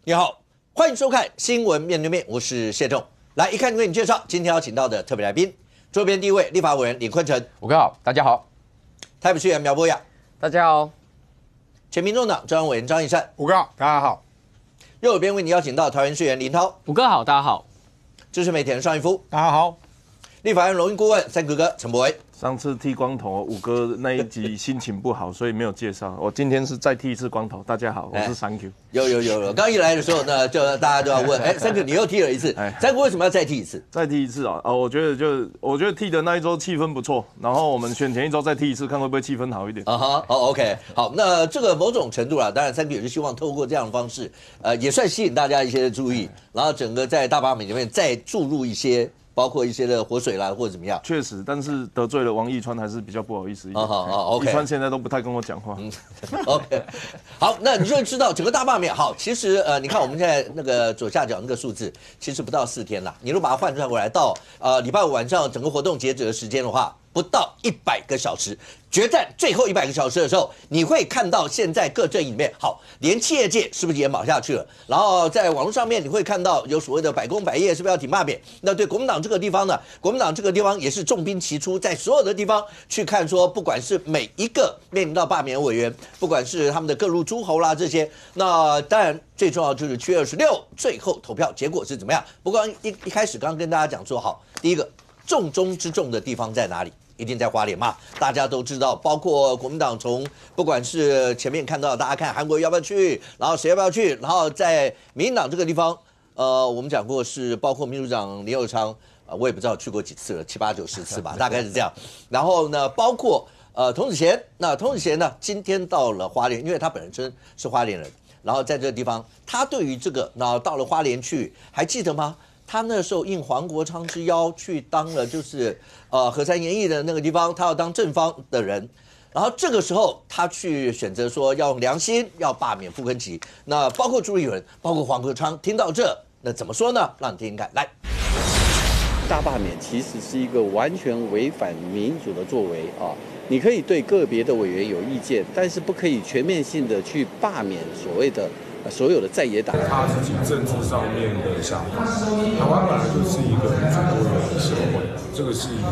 你好，欢迎收看《新闻面对面》，我是谢仲。来，一看为你介绍今天要请到的特别来宾，周边第一位立法委员李坤城，五哥好，大家好。台北市议员苗博雅，大家好。前民众党中央委员张义善，五哥好，大家好。右边为你邀请到桃园市议员林涛，五哥好，大家好。知识媒体人尚一夫，大家好。立法院荣誉顾问三哥哥陈柏惟。上次剃光头，五哥那一集心情不好，所以没有介绍。我今天是再剃一次光头。大家好，我是三 Q。有，刚一来的时候呢，就大家都要问，三 Q 你又剃了一次，三哥为什么要再剃一次？再剃一次啊！我觉得剃的那一周气氛不错，然后我们选前一周再剃一次，看会不会气氛好一点。OK， 好，那这个某种程度啦，当然三 Q 也是希望透过这样的方式，也算吸引大家一些注意，然后整个在大罢免里面再注入一些。包括一些的活水啦，或者怎么样？确实，但是得罪了王义川，还是比较不好意思一点。OK。义川现在都不太跟我讲话。OK。好，那你就知道整个大罢免。好，其实你看我们现在那个左下角那个数字，其实不到4天啦。你如果把它换算过来，到礼拜五晚上整个活动截止的时间的话，不到100个小时。决战最后100个小时的时候，你会看到现在各阵营里面，好，连企业界是不是也卯下去了？然后在网络上面，你会看到有所谓的百工百业是不是要挺罢免？那对国民党这个地方呢？国民党这个地方也是重兵齐出，在所有的地方去看说，不管是每一个面临到罢免委员，不管是他们的各路诸侯啦这些，那当然最重要就是7月26最后投票结果是怎么样？不过一开始刚刚跟大家讲说，好，第一个重中之重的地方在哪里？一定在花莲嘛，大家都知道，包括国民党从不管是前面看到大家看韩国要不要去，然后谁要不要去，然后在民进党这个地方，我们讲过是包括秘书长林右昌，我也不知道去过几次了，7、8、9、10次吧，大概是这样。然后呢，包括童子贤，那童子贤呢，今天到了花莲，因为他本身是花莲人，然后在这个地方，他对于这个，那到了花莲去，还记得吗？他那时候应黄国昌之邀去当了，就是河山研艺的那个地方，他要当正方的人。然后这个时候他去选择说要用良心要罢免傅昆萁。那包括朱立伦，包括黄国昌，听到这那怎么说呢？让你听听看。来，大罢免其实是一个完全违反民主的作为啊！你可以对个别的委员有意见，但是不可以全面性的去罢免所有的在野党。他自己政治上面的想法，台湾本来就是一个民主多元的社会，这个是一个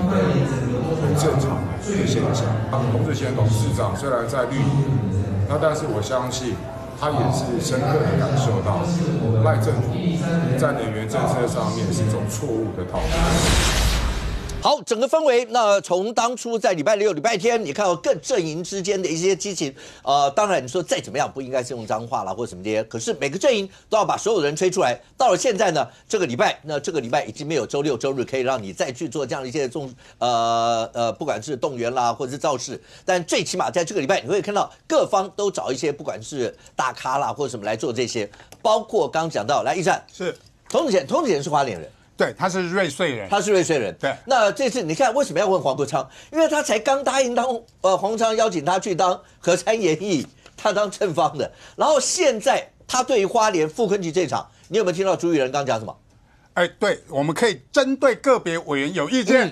很正常的现象。童子贤董事长虽然在绿营，但是我相信他也是深刻的感受到赖政府在能源政策上面是一种错误的讨论。好，整个氛围，那从当初在礼拜6、礼拜天，你看到各阵营之间的一些激情，当然你说再怎么样不应该是用脏话啦或什么这些，可是每个阵营都要把所有人吹出来。到了现在呢，这个礼拜已经没有周六周日可以让你再去做这样的一些不管是动员啦或者是造势，但最起码在这个礼拜你会看到各方都找一些不管是大咖啦或者什么来做这些，包括刚刚讲到来一战是童子贤是花莲人。对，他是瑞穗人。对，那这次你看为什么要问黄国昌？因为他才刚答应当黄国昌邀请他去当河山研艺，他当正方的。然后现在他对于花莲傅昆萁这场，你有没有听到朱立伦刚讲什么？对，我们可以针对个别委员有意见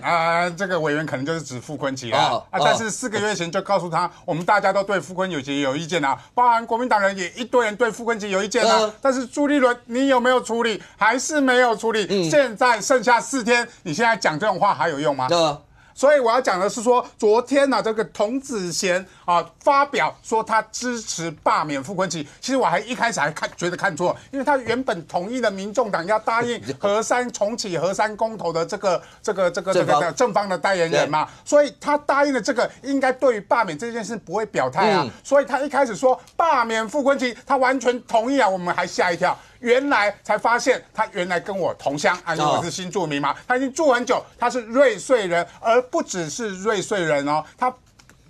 这个委员可能就是指傅昆萁但是4个月前就告诉他，我们大家都对傅昆萁有意见包含国民党人也一堆人对傅昆萁有意见但是朱立伦你有没有处理？还是没有处理。现在剩下4天，你现在讲这种话还有用吗？所以我要讲的是说，昨天这个童子贤发表说他支持罢免傅昆萁，其实我一开始还觉得看错，因为他原本同意的民众党要答应重启河山公投的这个正方的代言人嘛，所以他答应了这个，应该对于罢免这件事不会表态所以他一开始说罢免傅昆萁，他完全同意我们还吓一跳。原来才发现，他原来跟我同乡因为我是新住民嘛，他已经住很久，他是瑞穗人，而不只是瑞穗人他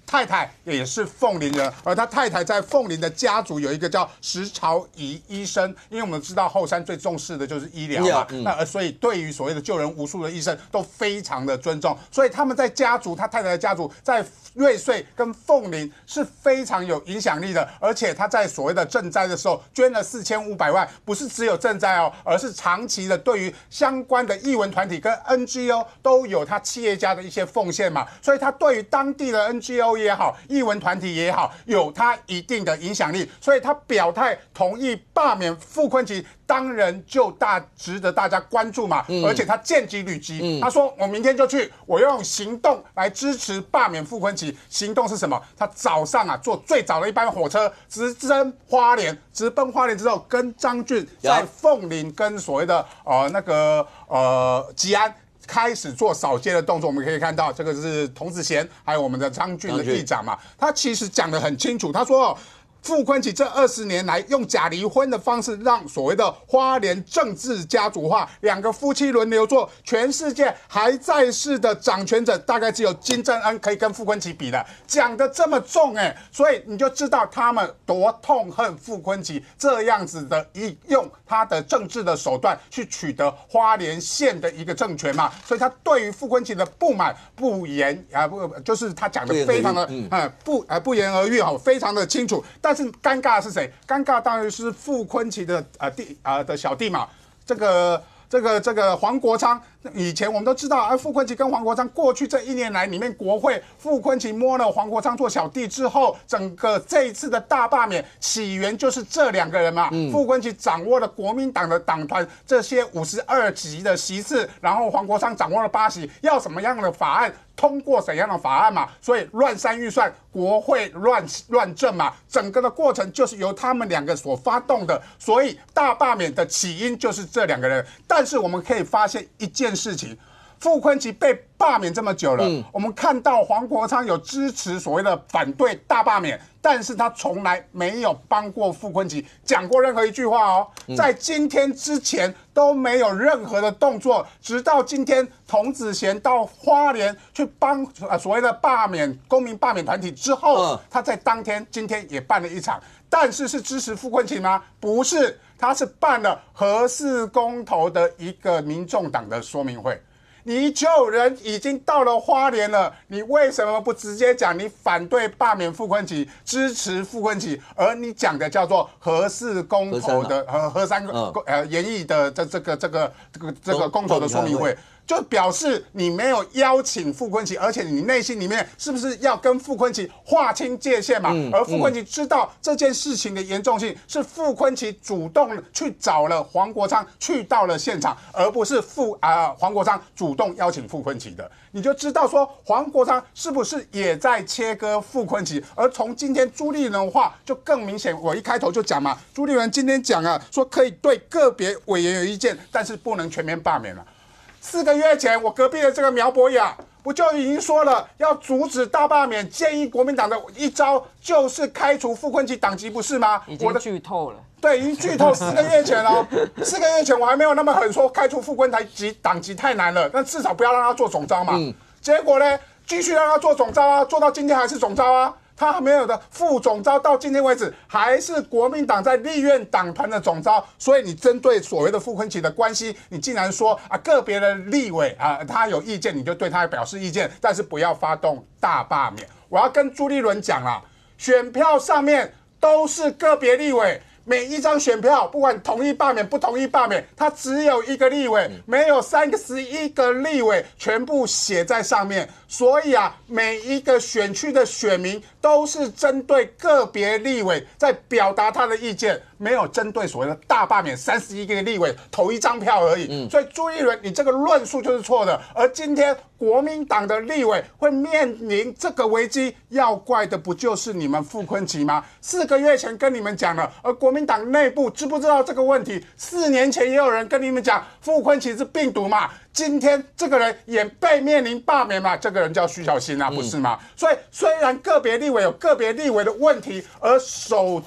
太太也是凤林人，而他太太在凤林的家族有一个叫石朝仪医生，因为我们知道后山最重视的就是医疗嘛，所以对于所谓的救人无数的医生都非常的尊重，所以他们在家族，他太太的家族在瑞穗跟凤林是非常有影响力的，而且他在所谓的赈灾的时候捐了4500万，不是只有赈灾而是长期的对于相关的艺文团体跟 NGO 都有他企业家的一些奉献嘛，所以他对于当地的 NGO 也好，艺文团体也好，有他一定的影响力，所以他表态同意罢免傅崐萁，当然就值得大家关注嘛。而且他见机履机，他说我明天就去，我用行动来支持罢免傅崐萁。行动是什么？他早上坐最早的一班火车直奔花莲之后，跟张俊在凤林跟所谓的吉安开始做扫街的动作。我们可以看到，这个是童子贤还有我们的张俊的议长嘛，他其实讲得很清楚，他说傅崐萁这20年来用假离婚的方式，让所谓的花莲政治家族化，2个夫妻轮流做，全世界还在世的掌权者大概只有金正恩可以跟傅崐萁比的，讲得这么重所以你就知道他们多痛恨傅崐萁这样子的用他的政治的手段去取得花莲县的一个政权嘛，所以他对于傅崐萁的不满就是他讲的非常的不言而喻非常的清楚。但是尴尬的是谁？尴尬当然是傅崐萁的小弟嘛，这个黄国昌。以前我们都知道，傅崐萁跟黄国昌过去这1年来里面，国会傅崐萁摸了黄国昌做小弟之后，整个这一次的大罢免起源就是这2个人嘛。傅崐萁掌握了国民党的党团这些52席的席次，然后黄国昌掌握了8席，要什么样的法案通过怎样的法案嘛，所以乱删预算，国会乱政嘛，整个的过程就是由他们2个所发动的，所以大罢免的起因就是这2个人。但是我们可以发现一件事情，傅崐萁被罢免这么久了，我们看到黄国昌有支持所谓的反对大罢免，但是他从来没有帮过傅崐萁讲过任何一句话在今天之前都没有任何的动作，直到今天童子贤到花莲去帮所谓的公民罢免团体之后，他在今天也办了一场，但是是支持傅崐萁吗？不是，他是办了核四公投的一个民众党的说明会。你就人已经到了花莲了，你为什么不直接讲你反对罢免傅崐萁，支持傅崐萁，而你讲的叫做核四公投的核三研议的这个公投的说明会？就表示你没有邀请傅崐萁，而且你内心里面是不是要跟傅崐萁划清界限嘛？而傅崐萁知道这件事情的严重性，是傅崐萁主动去找了黄国昌，去到了现场，而不是黄国昌主动邀请傅崐萁的。你就知道说黄国昌是不是也在切割傅崐萁？而从今天朱立伦的话就更明显，我一开头就讲嘛，朱立伦今天讲说可以对个别委员有意见，但是不能全面罢免了。4个月前，我隔壁的这个苗博雅不就已经说了，要阻止大罢免，建议国民党的一招就是开除傅崐萁党籍，不是吗？已经剧透了。对，已经剧透4个月前了。4个月前我还没有那么狠说开除傅崐萁党籍太难了，但至少不要让他做总召嘛。结果呢，继续让他做总召做到今天还是总召他没有的副总召到今天为止还是国民党在立院党团的总召，所以你针对所谓的傅崐萁的关系，你竟然说个别的立委他有意见，你就对他表示意见，但是不要发动大罢免。我要跟朱立伦讲啦，选票上面都是个别立委。每一张选票，不管同意罢免不同意罢免，它只有1个立委，没有31个立委全部写在上面。所以每一个选区的选民都是针对个别立委在表达他的意见，没有针对所谓的大罢免31个立委投1张票而已。所以朱立伦，你这个论述就是错的。而今天国民党的立委会面临这个危机，要怪的不就是你们傅崐萁吗？4个月前跟你们讲了，而国民党内部知不知道这个问题？4年前也有人跟你们讲傅崐萁是病毒嘛。今天这个人也被面临罢免嘛，这个人叫徐小新不是吗？所以虽然个别立委有个别立委的问题，而首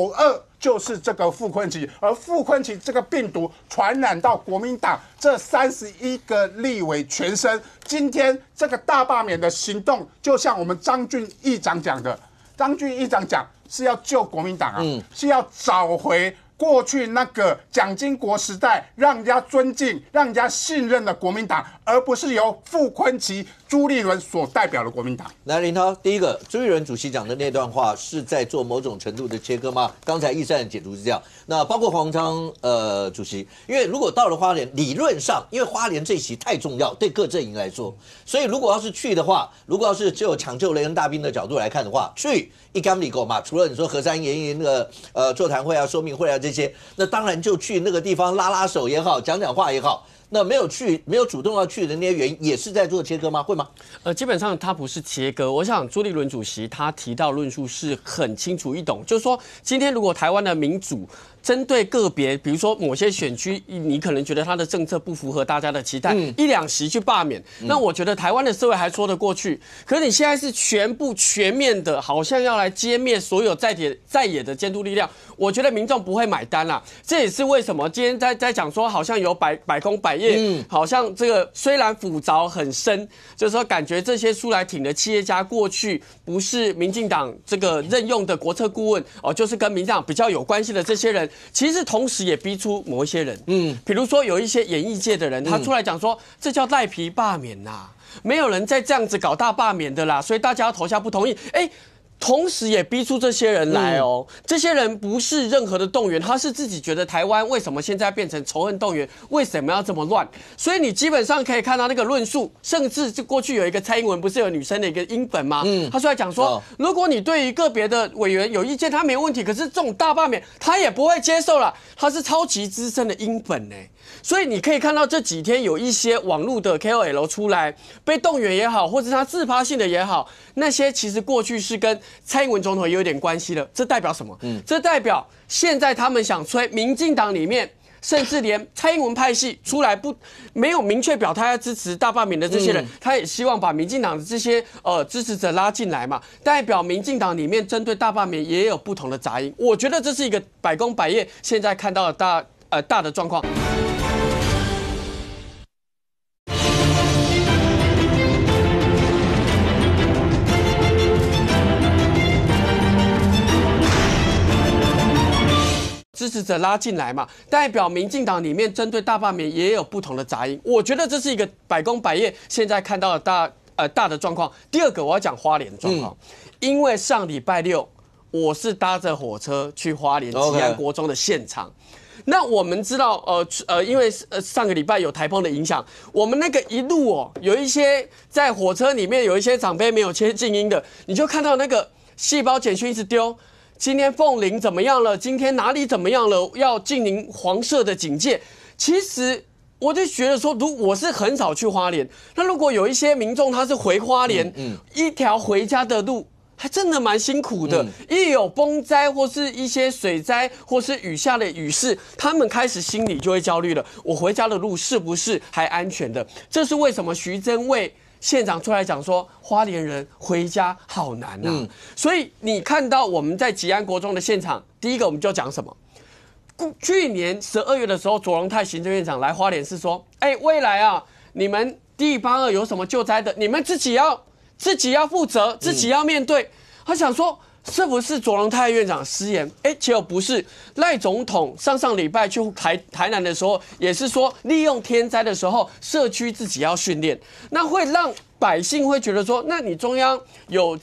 恶就是这个傅崐萁，而傅崐萁这个病毒传染到国民党这31个立委全身。今天这个大罢免的行动，就像我们张俊议长讲的，张俊议长讲是要救国民党是要找回过去那个蒋经国时代让人家尊敬、让人家信任的国民党，而不是由傅昆萁、朱立伦所代表的国民党。来，林涛，第一个，朱立伦主席讲的那段话是在做某种程度的切割吗？刚才易善的解读是这样。那包括黄昌主席，因为如果到了花莲，理论上，因为花莲这一席太重要，对各阵营来说，所以如果要是去的话，如果要是只有抢救雷恩大兵的角度来看的话，去一竿里狗嘛，除了你说和山研营那个座谈会啊、说明会啊这些，那当然就去那个地方拉拉手也好，讲讲话也好。那没有主动要去的那些原因，也是在做切割吗？会吗？基本上它不是切割。我想朱立伦主席他提到论述是很清楚易懂，就是说今天如果台湾的民主针对个别，比如说某些选区，你可能觉得他的政策不符合大家的期待，一两席去罢免，那我觉得台湾的社会还说得过去。可是你现在是全面的，好像要来歼灭所有在野的监督力量，我觉得民众不会买单啦。这也是为什么今天在讲说，好像有百工百业，好像这个虽然复杂很深，就是说感觉这些出来挺的企业家过去不是民进党这个任用的国策顾问哦，就是跟民进党比较有关系的这些人。其实同时也逼出某一些人，比如说有一些演艺界的人，他出来讲说，这叫赖皮罢免呐，没有人再这样子搞大罢免的啦，所以大家要投下不同意。同时也逼出这些人来哦，这些人不是任何的动员，他是自己觉得台湾为什么现在变成仇恨动员，为什么要这么乱？所以你基本上可以看到那个论述，甚至就过去有一个蔡英文不是有女生的一个英本吗？他出来讲说，如果你对于个别的委员有意见，他没问题，可是这种大罢免他也不会接受了，他是超级资深的英本呢。所以你可以看到这几天有一些网络的 KOL 出来被动员也好，或者他自发性的也好，那些其实过去是跟蔡英文总统也有点关系了。这代表什么？这代表现在他们想吹民进党里面，甚至连蔡英文派系出来没有明确表态要支持大罢免的这些人，他也希望把民进党的这些支持者拉进来嘛，代表民进党里面针对大罢免也有不同的杂音。我觉得这是一个百工百业现在看到的大的状况。支持者拉进来嘛，代表民进党里面针对大罢免也有不同的杂音。我觉得这是一个百工百业现在看到的大的状况。第二个我要讲花莲的状况，因为上礼拜六我是搭着火车去花莲吉安国中的现场。那我们知道，因为上个礼拜有台风的影响，我们那个一路有一些在火车里面有一些长辈没有切静音的，你就看到那个细胞简讯一直丢。今天凤林怎么样了？今天哪里怎么样了？要进行黄色的警戒。其实我就觉得说，我是很少去花莲，那如果有一些民众他是回花莲，一条回家的路。还真的蛮辛苦的，一有风灾或是一些水灾或是雨下的雨势，他们开始心里就会焦虑了。我回家的路是不是还安全的？这是为什么徐榛蔚县长出来讲说，花莲人回家好难啊。所以你看到我们在吉安国中的现场，第一个我们就讲什么？去年12月的时候，卓荣泰行政院长来花莲是说，未来啊，你们第82有什么救灾的，你们自己要负责，自己要面对。他想说，是不是卓荣泰院长失言？结果不是。赖总统上礼拜去台南的时候，也是说利用天灾的时候，社区自己要训练，那会让百姓会觉得说，那你中央有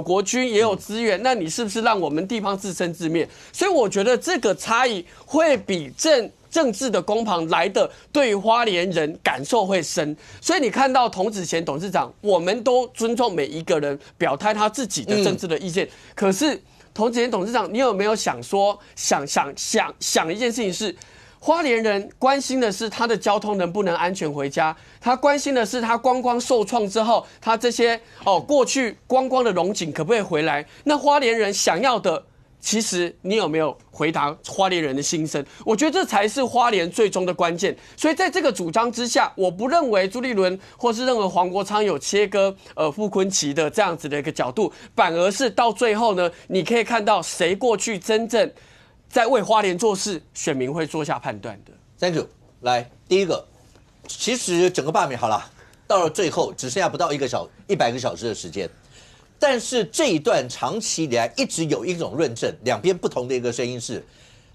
国军也有资源，那你是不是让我们地方自生自灭？所以我觉得这个差异会比政治的攻防来的对于花莲人感受会深，所以你看到童子贤董事长，我们都尊重每一个人表态他自己的政治的意见。可是童子贤董事长，你有没有想一件事情是，花莲人关心的是他的交通能不能安全回家，他关心的是他观光受创之后，他这些过去观光的荣景可不可以回来？那花莲人想要的。其实你有没有回答花莲人的心声？我觉得这才是花莲最终的关键。所以在这个主张之下，我不认为朱立伦或是认为黄国昌有切割傅昆萁的这样子的一个角度，反而是到最后呢，你可以看到谁过去真正在为花莲做事，选民会做下判断的。Thank you。来，第一个，其实整个罢免好了，到了最后只剩下不到100个小时的时间。但是这一段长期以来一直有一种论证，两边不同的一个声音是，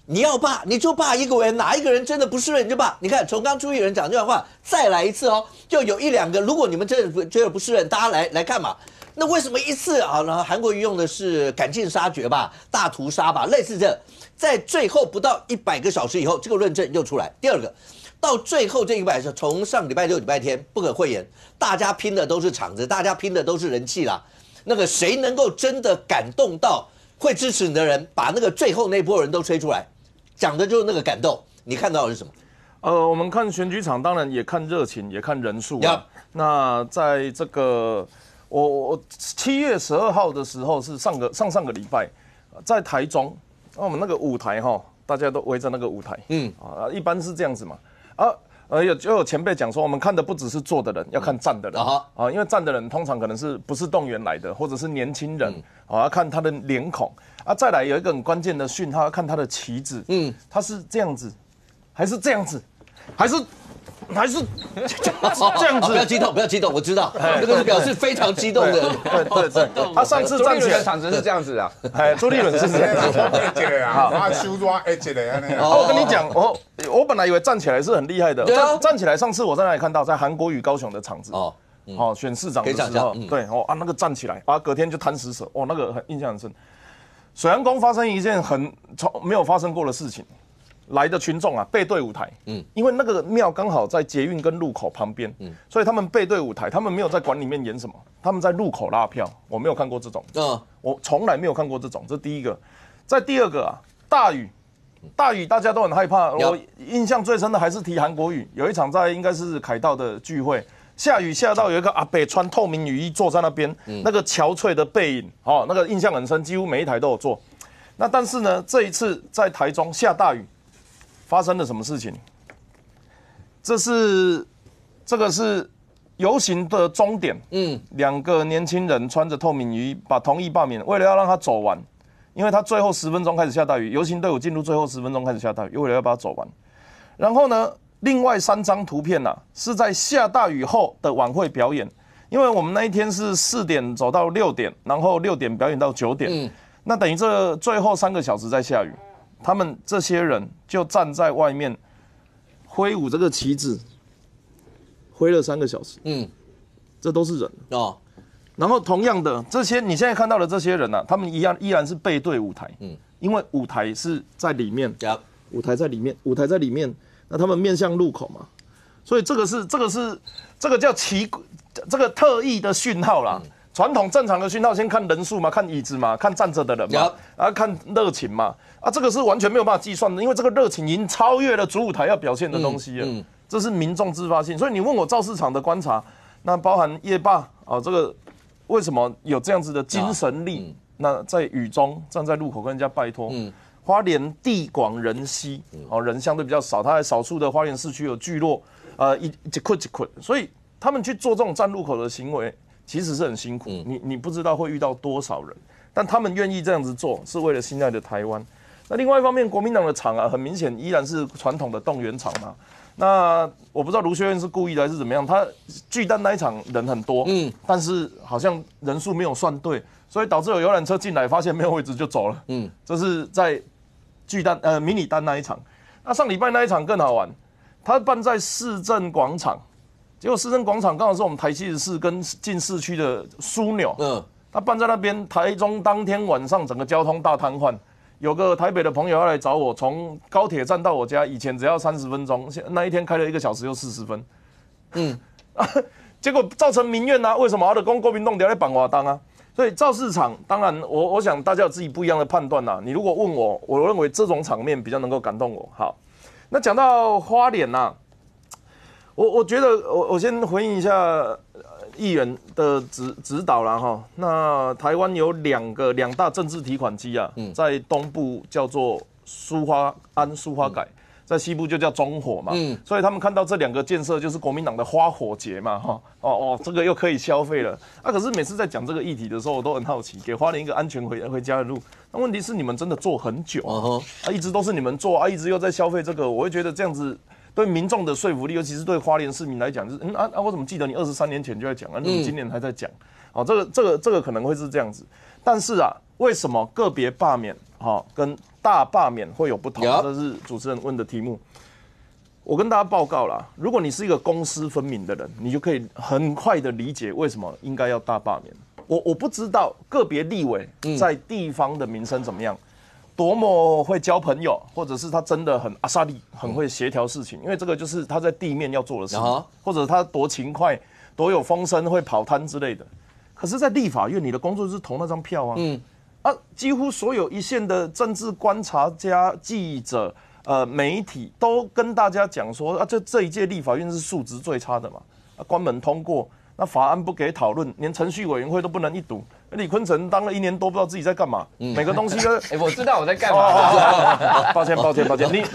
你要罢你就罢一个委员，哪一个人真的不是人你就罢。你看从刚朱立伦讲这段话，再来一次哦，就有1、2个，如果你们真的觉得不是人，大家来看嘛。那为什么一次啊？然后韩国瑜用的是赶尽杀绝吧，大屠杀吧，类似这，在最后不到100个小时以后，这个论证又出来。第二个。到最后这100是从上礼拜六、礼拜天不可讳言，大家拼的都是场子，大家拼的都是人气啦。那个谁能够真的感动到会支持你的人，把那个最后那波人都吹出来，讲的就是那个感动。你看到的是什么？我们看选举场，当然也看热情，也看人数啊。那在这个我7月12号的时候是上个礼拜，在台中，我们那个舞台哈，大家都围着那个舞台，一般是这样子嘛。就有前辈讲说，我们看的不只是坐的人，要看站的人因为站的人通常可能不是动员来的，或者是年轻人要看他的脸孔再来有一个很关键的讯号，要看他的旗帜，他是这样子，还是这样子，还是这样子？不要激动，不要激动，我知道，这个是表示非常激动的。对，他上次站起来的场子是这样子啊，朱立伦是这样子。我跟你讲，我本来以为站起来是很厉害的，站起来。上次我在哪里看到，在韩国瑜高雄的场子选市长的时候，对那个站起来隔天就贪食蛇，那个印象很深。水安宫发生一件没有发生过的事情。来的群众背对舞台，因为那个庙刚好在捷运跟路口旁边，所以他们背对舞台，他们没有在馆里面演什么，他们在路口拉票，我没有看过这种，我从来没有看过这种，这第一个。再第二个大雨大家都很害怕，我印象最深的还是提韩国瑜，有一场在应该是凯道的聚会，下雨下到有一个阿伯穿透明雨衣坐在那边，那个憔悴的背影，那个印象很深，几乎每一台都有坐。那但是呢，这一次在台中下大雨。发生了什么事情？这个是游行的终点。2个年轻人穿着透明雨衣，把同意罢免，为了要让他走完，因为他最后10分钟开始下大雨，游行队伍进入最后10分钟开始下大雨，为了要把他走完。然后呢，另外3张图片是在下大雨后的晚会表演，因为我们那一天是4点走到6点，然后6点表演到9点，那等于这最后3个小时在下雨。他们这些人就站在外面挥舞这个旗帜，挥了3个小时。这都是人然后同样的，这些你现在看到的这些人他们依然是背对舞台。因为舞台是在里面，舞台在里面，那他们面向路口嘛，所以这个叫这个特意的讯号啦。传统正常的讯号，先看人数嘛，看椅子嘛，看站着的人嘛，看热情嘛，这个是完全没有办法计算的，因为这个热情已经超越了主舞台要表现的东西了。这是民众自发性，所以你问我造市场的观察，那包含夜霸这个为什么有这样子的精神力？那在雨中站在路口跟人家拜托。花莲地广人稀，人相对比较少，它在少数的花莲市区有聚落，一捆，所以他们去做这种站路口的行为。其实是很辛苦，你不知道会遇到多少人，但他们愿意这样子做，是为了心爱的台湾。那另外一方面，国民党的场很明显依然是传统的动员场嘛。那我不知道卢秀燕是故意的还是怎么样，他巨蛋那一场人很多，但是好像人数没有算对，所以导致有游览车进来，发现没有位置就走了。这是在巨蛋迷你蛋那一场。那上礼拜那一场更好玩，他办在市政广场。结果市政广场刚好是我们台74跟进市区的枢纽，他办在那边，台中当天晚上整个交通大瘫痪。有个台北的朋友要来找我，从高铁站到我家，以前只要30分钟，那一天开了1个小时又40分，结果造成民怨为什么？他的国民党在绑活动所以造市场，当然我想大家有自己不一样的判断你如果问我，我认为这种场面比较能够感动我。好，那讲到花莲我觉得我先回应一下议员的指导啦哈。那台湾有两大政治提款机在东部叫做苏花改，在西部就叫中火嘛。所以他们看到这2个建设就是国民党的花火节嘛这个又可以消费了可是每次在讲这个议题的时候，我都很好奇，给花莲一个安全回家的路。那问题是你们真的做很久一直都是你们做一直又在消费这个，我会觉得这样子。对民众的说服力，尤其是对花莲市民来讲，就是我怎么记得你23年前就在讲啊？你今年还在讲？哦，这个可能会是这样子。但是啊，为什么个别罢免跟大罢免会有不同？这是主持人问的题目。我跟大家报告啦，如果你是一个公私分明的人，你就可以很快的理解为什么应该要大罢免。我不知道个别立委在地方的名声怎么样，多么会交朋友，或者是他真的很阿萨利，很会协调事情，因为这个就是他在地面要做的事，或者他多勤快、多有风声，会跑摊之类的。可是，在立法院，你的工作就是投那张票啊，几乎所有一线的政治观察家、记者。媒体都跟大家讲说啊，这一届立法院是素质最差的嘛，关门通过，那法案不给讨论，连程序委员会都不能一读。李坤城当了1年多，不知道自己在干嘛，每个东西都我知道我在干嘛。抱歉，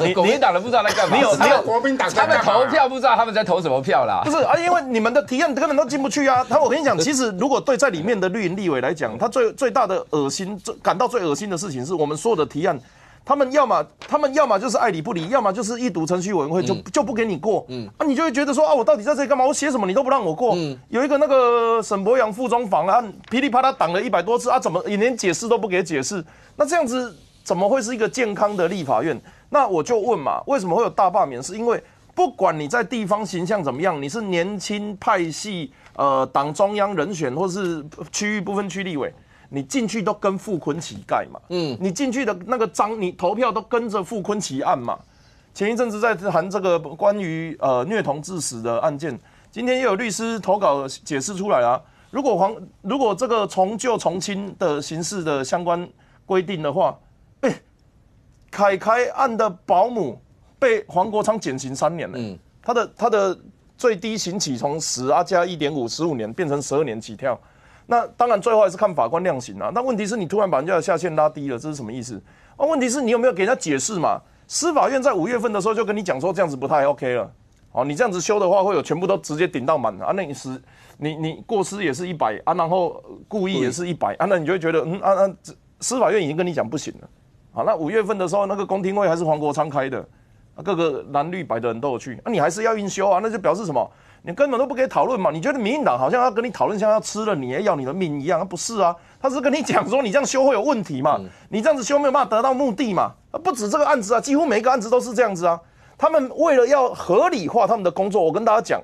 你国民党的不知道在干嘛，你有国民党，他们投票不知道他们在投什么票啦。不是啊，因为你们的提案根本都进不去啊。我跟你讲，其实如果对在里面的绿营立委来讲，他最大的恶心，感到最恶心的事情是我们所有的提案。他们要么就是爱理不理，要么就是一读程序委员会就不给你过，你就会觉得说啊，我到底在这里干嘛？我写什么你都不让我过。有一个那个沈伯洋副中防啊，噼里啪啦挡了100多次啊，怎么也连解释都不给解释？那这样子怎么会是一个健康的立法院？那我就问嘛，为什么会有大罢免？是因为不管你在地方形象怎么样，你是年轻派系党中央人选，或是区域不分区立委。你进去都跟傅崐萁盖嘛，你进去的那个章，你投票都跟着傅崐萁案嘛。前一阵子在谈这个关于虐童致死的案件，今天也有律师投稿解释出来啊。如果这个重旧重轻的刑事的相关规定的话，凯凯案的保姆被黄国昌减刑3年了，他的最低刑期从10加1.5 15年变成12年起跳。那当然，最后还是看法官量刑啊。那问题是你突然把人家的下限拉低了，这是什么意思？问题是你有没有给人家解释嘛？司法院在5月份的时候就跟你讲说这样子不太 OK 了。你这样子修的话，会有全部都直接顶到满啊。那你过失也是100啊，然后故意也是100啊，那你就会觉得司法院已经跟你讲不行了。好，那5月份的时候，那个公听会还是黄国昌开的，各个蓝绿白的人都有去，你还是要硬修啊，那就表示什么？你根本都不给讨论嘛？你觉得民进党好像要跟你讨论，像要吃了你要你的命一样？不是啊，他是跟你讲说你这样修会有问题嘛？你这样子修没有办法得到目的嘛？不止这个案子啊，几乎每一个案子都是这样子啊。他们为了要合理化他们的工作，我跟大家讲，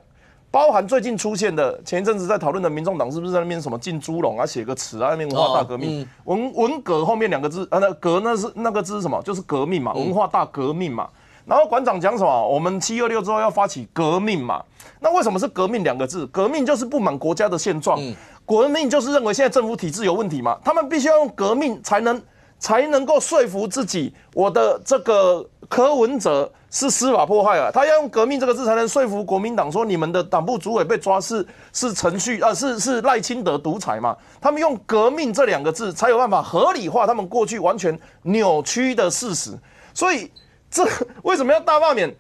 包含最近出现的前一阵子在讨论的民众党是不是在那边什么进猪笼啊，写个词啊，那边文化大革命，文革后面2个字革那个字是什么？就是革命嘛，文化大革命嘛。然后馆长讲什么？我们726之后要发起革命嘛？那为什么是革命2个字？革命就是不满国家的现状，革命就是认为现在政府体制有问题嘛。他们必须要用革命才能够说服自己，我的这个柯文哲是司法迫害啊。他要用革命这个字才能说服国民党说你们的党部主委被抓是程序是赖清德独裁嘛。他们用革命这2个字才有办法合理化他们过去完全扭曲的事实。所以这为什么要大罢免？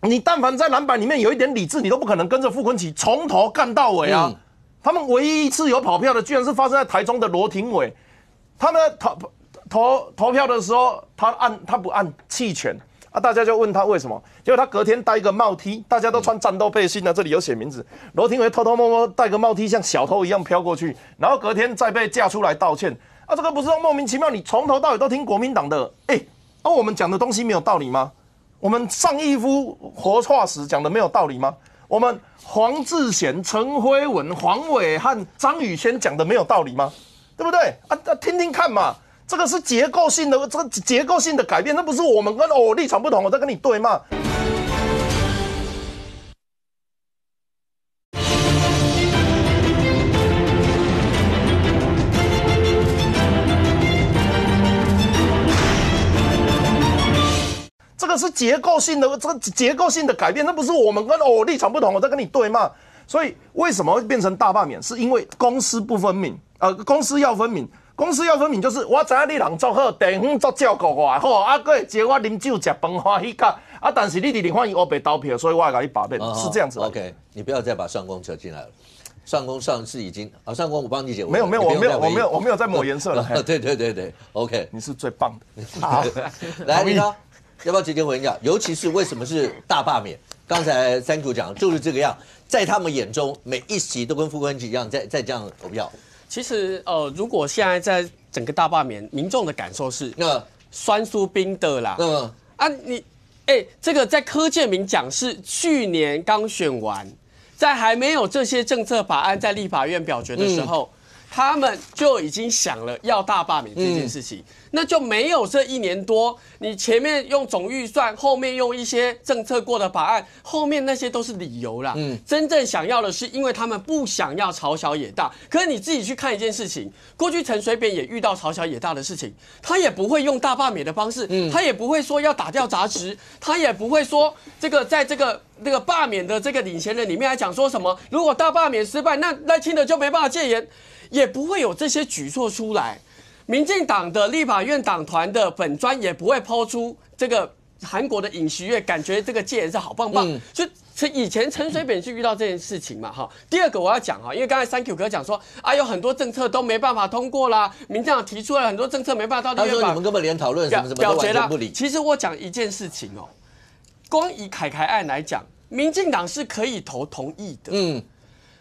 你但凡在蓝白里面有一点理智，你都不可能跟着傅崐萁从头干到尾啊。他们唯一一次有跑票的，居然是发生在台中的罗廷伟。他们投票的时候，他不按弃权啊，大家就问他为什么？结果他隔天戴一个帽 T， 大家都穿战斗背心啊，这里有写名字。罗廷伟偷偷摸摸戴个帽 T， 像小偷一样飘过去，然后隔天再被架出来道歉啊，这个不是莫名其妙？你从头到尾都听国民党的，我们讲的东西没有道理吗？我们上一夫活化石讲的没有道理吗？我们黄志贤、陈辉文、黄伟汉、张宇轩讲的没有道理吗？对不对？听听看嘛，这个是结构性的改变，那不是我们跟立场不同，我在跟你对骂。这个是结构性的改变，那不是我们跟立场不同，我在跟你对骂。所以为什么会变成大罢免？是因为公私不分明，公私要分明。公私要分明就是我知影你人做好，地方做照顾我好，还会招我啉酒食饭欢喜甲，但是你伫欢喜黑白投票，所以我要给你罢免，是这样子。OK， 你不要再把上公扯进来了。上公上次已经上公我帮你解，没有，我没有在抹颜色了。对 ，OK， 你是最棒的。好，来，李涛。要不要直接回应讲？尤其是为什么是大罢免？刚才三Q讲就是这个样，在他们眼中，每一席都跟傅昆萁一样，在这样投票。其实如果现在在整个大罢免，民众的感受是酸苏冰的啦。这个在柯建铭讲是去年刚选完，在还没有这些政策法案在立法院表决的时候。他们就已经想了要大罢免这件事情，那就没有这1年多，你前面用总预算，后面用一些政策过的法案，后面那些都是理由啦。真正想要的是，因为他们不想要朝小野大。可是你自己去看一件事情，过去陈水扁也遇到朝小野大的事情，他也不会用大罢免的方式，他也不会说要打掉杂质，他也不会说这个在这个罢免的这个领衔人里面还讲说什么，如果大罢免失败，那赖清德就没办法戒严。也不会有这些举措出来，民进党的立法院党团的粉专也不会抛出这个韩国的尹锡悦，感觉这个戒严是好棒棒。所以以前陈水扁是遇到这件事情嘛，哈。第二个我要讲哈，因为刚才3Q 哥讲说有很多政策都没办法通过啦，民进党提出了很多政策没办法到立法院，他说你们根本连讨论什么都完全不理。其实我讲一件事情哦，光以凯案来讲，民进党是可以投同意的。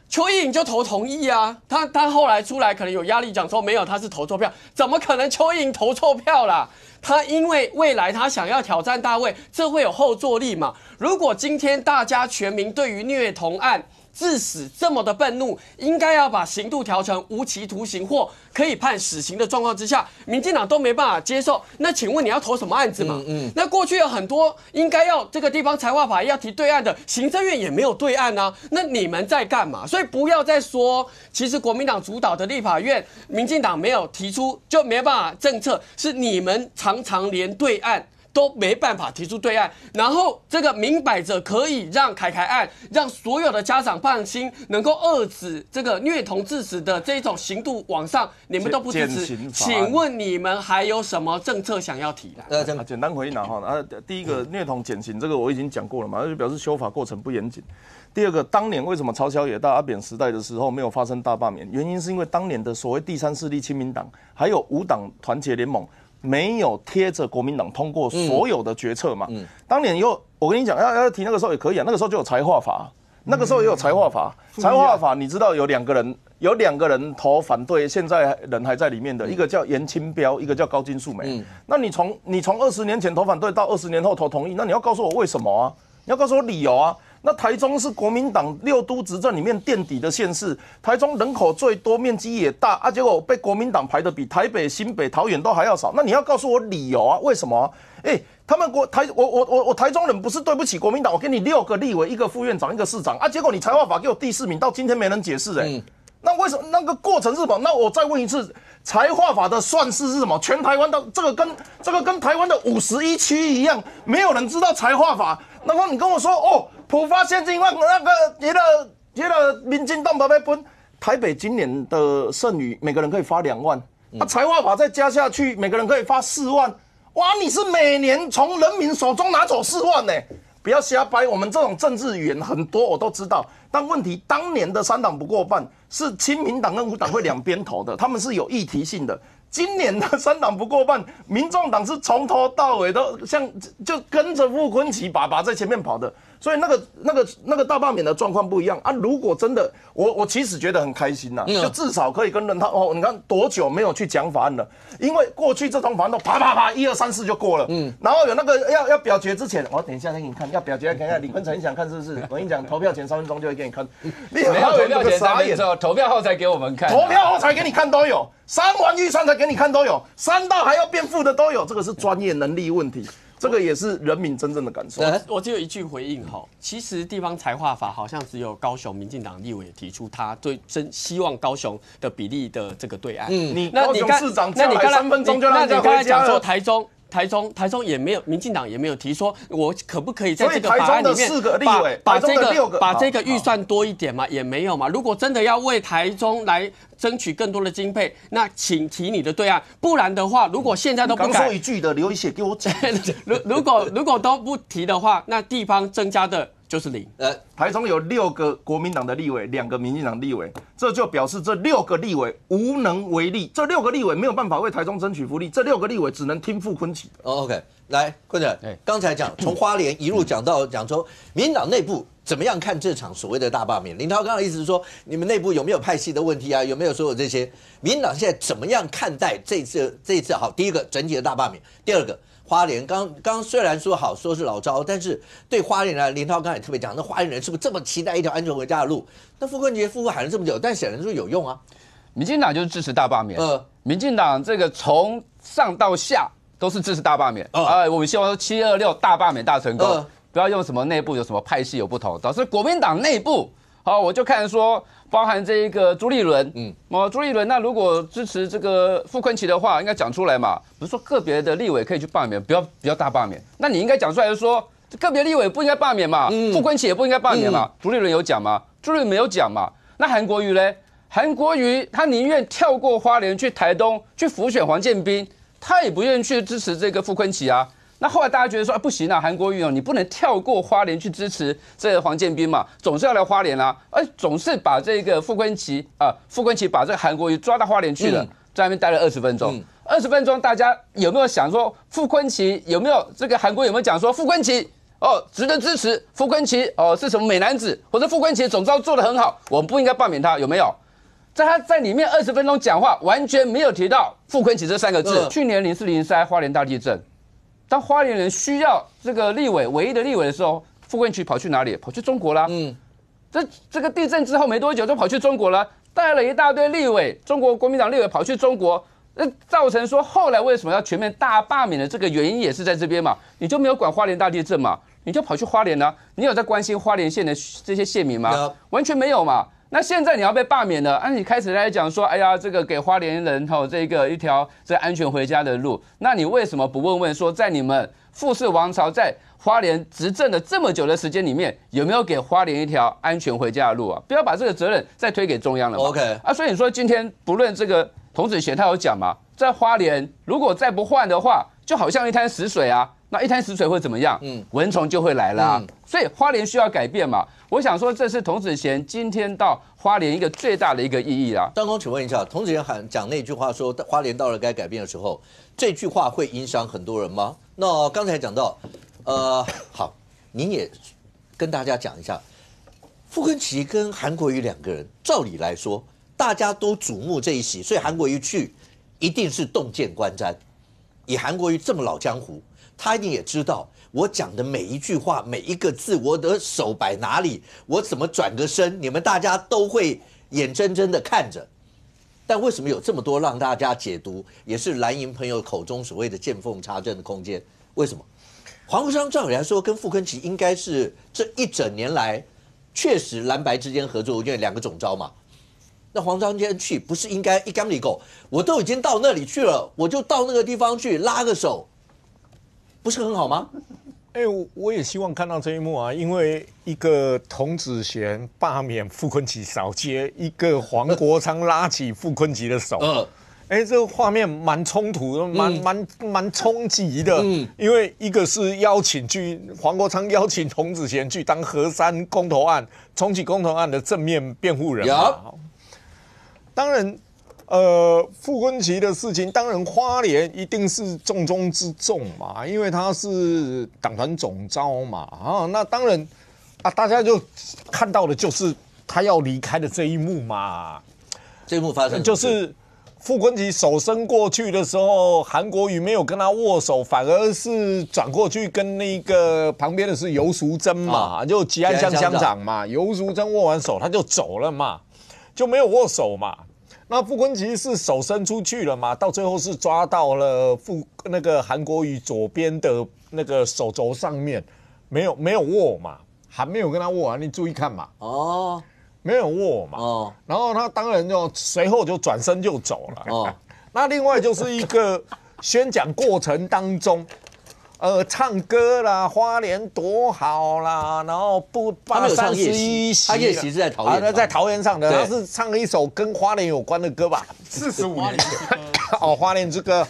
邱意莹就投同意啊，他后来出来可能有压力讲说没有，他是投错票，怎么可能邱意莹投错票啦？他因为未来他想要挑战大位，这会有后坐力嘛？如果今天大家全民对于虐童案致死这么的愤怒，应该要把刑度调成无期徒刑或可以判死刑的状况之下，民进党都没办法接受。那请问你要投什么案子嘛？那过去有很多应该要这个地方财化法要提对案的，行政院也没有对案啊。那你们在干嘛？所以不要再说，其实国民党主导的立法院，民进党没有提出就没办法政策，是你们常常连对案都没办法提出对案，然后这个明摆着可以让凯案，让所有的家长放心，能够遏止这个虐童致死的这种刑度往上，你们都不支持。请问你们还有什么政策想要提的？简单回应哈。第一个虐童减刑这个我已经讲过了嘛，那就表示修法过程不严谨。第二个，当年为什么朝小野大阿扁时代的时候没有发生大罢免？原因是因为当年的所谓第三势力亲民党还有5党团结联盟。没有贴着国民党通过所有的决策嘛？当年我跟你讲，要提那个时候也可以啊，那个时候就有财化法，那个时候也有财化法。财化法你知道有2个人投反对，现在人还在里面的，一个叫严清标，一个叫高金素梅。那你从20年前投反对到20年后投同意，那你要告诉我为什么啊？你要告诉我理由啊？那台中是国民党6都执政里面垫底的县市，台中人口最多，面积也大啊，结果被国民党排得比台北、新北、桃园都还要少。那你要告诉我理由啊？为什么啊？他们我台中人不是对不起国民党，我给你6个立委，1个副院长，1个市长啊，结果你财化法给我第4名，到今天没人解释那为什么那个过程是什么？那我再问一次，财化法的算式是什么？全台湾的这个跟台湾的51区一样，没有人知道财化法。然后你跟我说普发现金案那个民进党要分台北今年的剩余，每个人可以发2万，财化法再加下去，每个人可以发4万。哇，你是每年从人民手中拿走4万呢？不要瞎掰，我们这种政治语言很多我都知道，但问题当年的3党不过半是亲民党跟5党会2边投的，他们是有议题性的。今年的3党不过半，民众党是从头到尾都就跟着傅昆萁爸爸在前面跑的，所以那个大罢免的状况不一样啊。如果真的，我其实觉得很开心呐，就至少可以跟人你看多久没有去讲法案了？因为过去这种法案都啪啪啪1、2、3、4就过了，然后有那个要表决之前，我等一下再给你看，要表决看看李坤城想看是不是？我跟你讲，投票前3分钟就会给你看，没有投票前3分钟，投票后才给我们看，投票后才给你看都有。3完预算才给你看都有，3到还要变负的都有，这个是专业能力问题，这个也是人民真正的感受。我只有一句回应哈，其实地方财化法好像只有高雄民进党立委提出他对希望高雄的比例的这个对案。你高雄市长叫来3分钟就让你刚才讲说台中也没有，民进党也没有提说，我可不可以在这个法案里面把这个预算多一点嘛？也没有嘛。如果真的要为台中来争取更多的经费，那请提你的对案，不然的话，如果现在都不改，刚说一句的留一些给我讲。如果都不提的话，那地方增加的就是0。台中有6个国民党的立委，2个民进党立委，这就表示这6个立委无能为力。这6个立委没有办法为台中争取福利，这6个立委只能听傅昆萁的。OK，来，坤仔哎，刚才讲从花莲一路讲说民进党内部怎么样看这场所谓的大罢免？林涛刚刚的意思是说，你们内部有没有派系的问题啊？有没有所有这些？民进党现在怎么样看待这一次？好，第一个整体的大罢免，第二个花莲刚虽然说好说是老招，但是对花莲林涛刚才也特别讲，那花莲人是不是这么期待一条安全回家的路？那傅昆萁夫妇喊了这么久，但显然说有用啊。民进党就是支持大罢免。民进党这个从上到下都是支持大罢免。我们希望说726大罢免大成功，不要用什么内部有什么派系有不同，导致国民党内部，我就看说，包含这一个朱立伦，朱立伦那如果支持这个傅昆萁的话，应该讲出来嘛，不是说个别的立委可以去罢免，不要大罢免，那你应该讲出来就说，个别立委不应该罢免嘛，傅昆萁也不应该罢免嘛，朱立伦有讲吗？朱立伦没有讲嘛，那韩国瑜嘞？韩国瑜他宁愿跳过花莲去台东去辅选黄建斌，他也不愿意去支持这个傅昆萁啊。那后来大家觉得说，不行啊，韩国瑜你不能跳过花莲去支持这个黄建斌嘛，总是要来花莲啊，总是把这个傅昆萁把这个韩国瑜抓到花莲去了，在那边待了20分钟。20分钟，大家有没有想说傅昆萁有没有这个韩国瑜有没有讲说傅昆萁值得支持？傅昆萁是什么美男子，或者傅昆萁总招做得很好，我们不应该罢免他，有没有？他在里面20分钟讲话，完全没有提到傅昆萁这3个字。去年04、03花莲大地震，当花莲人需要这个立委唯一的立委的时候，傅昆萁跑去哪里？跑去中国啦。这个地震之后没多久就跑去中国了，带了一大堆立委，中国国民党立委跑去中国，造成说后来为什么要全面大罢免的这个原因也是在这边嘛？你就没有管花莲大地震嘛？你就跑去花莲啊？你有在关心花莲县的这些县民吗？完全没有嘛。那现在你要被罢免了，你开始来讲说，哎呀，这个给花莲人这个一条这安全回家的路，那你为什么不问问说，在你们傅氏王朝在花莲执政的这么久的时间里面，有没有给花莲一条安全回家的路啊？不要把这个责任再推给中央了嘛。OK 所以你说今天不论这个童子贤他有讲嘛，在花莲如果再不换的话，就好像一滩死水啊。那一滩死水会怎么样？蚊虫就会来啦。所以花莲需要改变嘛。我想说，这是童子贤今天到花莲一个最大的一个意义啦。张公，请问一下，童子贤讲那句话说花莲到了该改变的时候，这句话会影响很多人吗？那刚才讲到，好，您也跟大家讲一下，傅昆萁跟韩国瑜2个人，照理来说，大家都瞩目这一席，所以韩国瑜去一定是洞见观瞻。以韩国瑜这么老江湖，他一定也知道我讲的每一句话、每一个字，我的手摆哪里，我怎么转个身，你们大家都会眼睁睁的看着。但为什么有这么多让大家解读，也是蓝营朋友口中所谓的见缝插针的空间？为什么？黄国昌照理来说跟傅昆萁应该是这一整年来确实蓝白之间合作，因为2个总召嘛。那黄章坚去不是应该一竿里狗？我都已经到那里去了，我就到那个地方去拉个手，不是很好吗？我也希望看到这一幕啊，因为一个童子贤罢免傅昆萁扫街，一个黄国昌拉起傅昆萁的手，这个画面蛮冲突的，蛮冲击的。因为一个是黄国昌邀请童子贤去当河山公投案、重启公投案的正面辩护人嘛。当然，傅昆萁的事情，当然花莲一定是重中之重嘛，因为他是党团总召嘛。那当然大家就看到的就是他要离开的这一幕嘛。这一幕发生就是傅昆萁手伸过去的时候，韩国瑜没有跟他握手，反而是转过去跟那个旁边的是游淑珍嘛，就吉安乡乡长嘛。游淑珍握完手他就走了嘛。就没有握手嘛，那傅昆萁是手伸出去了嘛，到最后是抓到了那个韩国瑜左边的那个手肘上面，没有握嘛，还没有跟他握啊，你注意看嘛，没有握嘛，然后他当然就随后就转身就走了，那另外就是一个宣讲过程当中。唱歌啦，花莲多好啦，然后31席，他夜袭是在桃园，在桃园唱的，他是唱了一首跟花莲有关的歌吧，45年前，花莲之歌，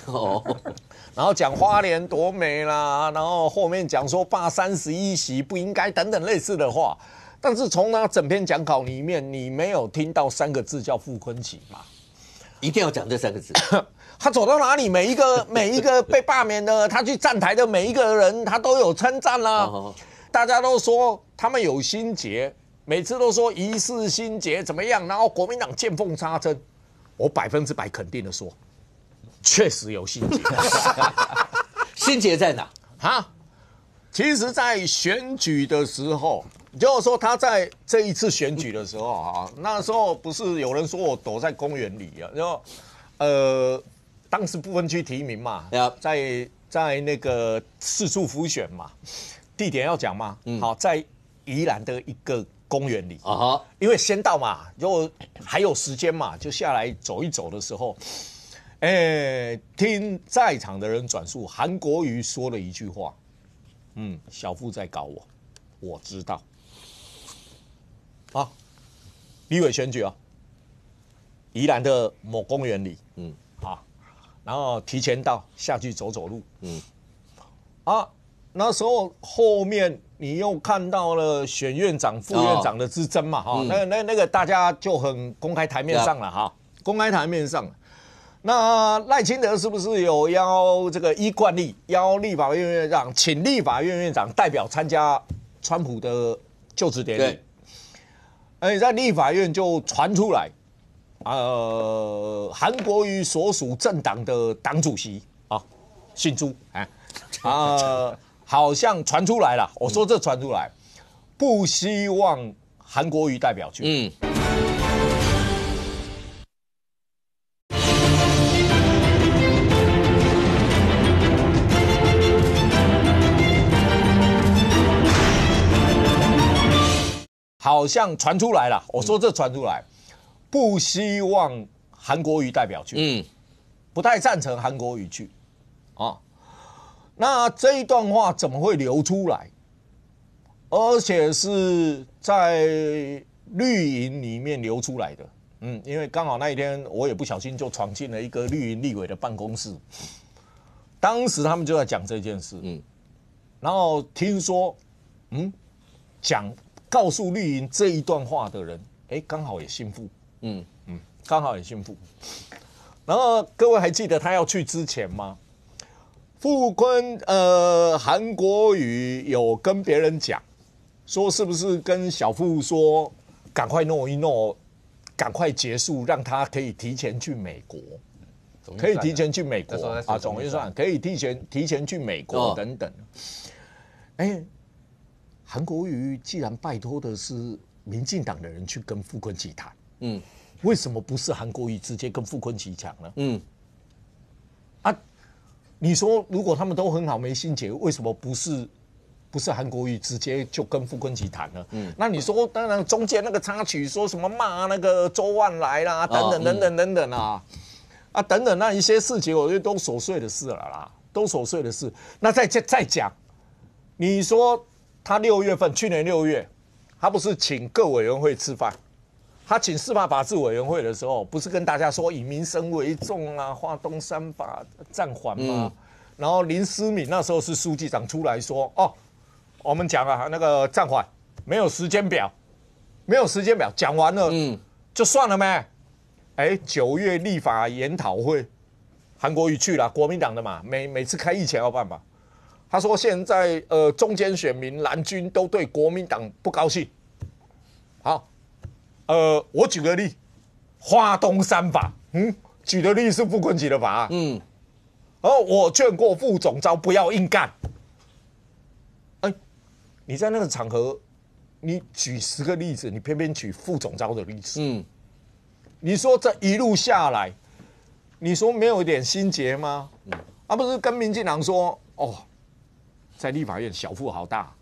然后讲花莲多美啦，然后后面讲说罢31席不应该等等类似的话，但是从他整篇讲稿里面，你没有听到3个字叫傅昆萁嘛？一定要讲这3个字。他走到哪里，每一个被罢免的，他去站台的每一个人，他都有称赞啦。大家都说他们有心结，每次都说疑似心结怎么样，然后国民党见缝插针。我100%肯定的说，确实有心结。心结在哪？其实，在选举的时候，就是说他在这一次选举的时候啊，那时候不是有人说我躲在公园里啊，然后当时不分区提名嘛，在那个4处辅选嘛，地点要讲嘛，好，在宜兰的一个公园里啊，因为先到嘛，就还有时间嘛，就下来走一走的时候，听在场的人转述，韩国瑜说了一句话。小富在搞我，我知道。立委选举啊，宜兰的某公园里，然后提前到下去走走路，那时候后面你又看到了选院长、副院长的之争嘛，那个大家就很公开台面上了公开台面上。那赖清德是不是有邀这个依惯例邀立法院院长，请立法院院长代表参加川普的就职典礼？在立法院就传出来，韩国瑜所属政党的党主席姓朱，好像传出来了。我说这传出来，不希望韩国瑜代表去。好像传出来了，我说这传出来，不希望韩国瑜代表去，不太赞成韩国瑜去，那这一段话怎么会流出来？而且是在绿营里面流出来的，因为刚好那一天我也不小心就闯进了一个绿营立委的办公室，当时他们就在讲这件事，然后听说，告诉绿营这一段话的人，刚好也姓傅，刚好也姓傅。然后各位还记得他要去之前吗？傅昆韩国瑜有跟别人讲，说是不是跟小傅说，赶快弄一弄，赶快结束，让他可以提前去美国，可以提前去美国啊，总预算可以提前去美国等等。韩国瑜既然拜托的是民进党的人去跟傅昆萁谈，为什么不是韩国瑜直接跟傅昆萁讲呢？你说如果他们都很好没心结，为什么不是韩国瑜直接就跟傅昆萁谈呢？那你说当然中间那个插曲说什么骂那个周万来啦，等等等等那一些事情，我觉得都琐碎的事了啦，都琐碎的事。那再讲，你说。他去年6月，他不是请各委员会吃饭，他请司法法制委员会的时候，不是跟大家说以民生为重啊，华东3法暂缓吗？然后林思敏那时候是书记长出来说，我们讲那个暂缓，没有时间表，讲完了，就算了没？9月立法研讨会，韩国瑜去了，国民党的嘛，每次开议前要办嘛。他说：“现在中间选民蓝军都对国民党不高兴。好，我举个例，华东3法，举的例是傅昆萁的法案，我劝过副总召不要硬干。你在那个场合，你举10个例子，你偏偏举副总召的例子，你说这一路下来，你说没有一点心结吗？不是跟民进党说在立法院小腹好大，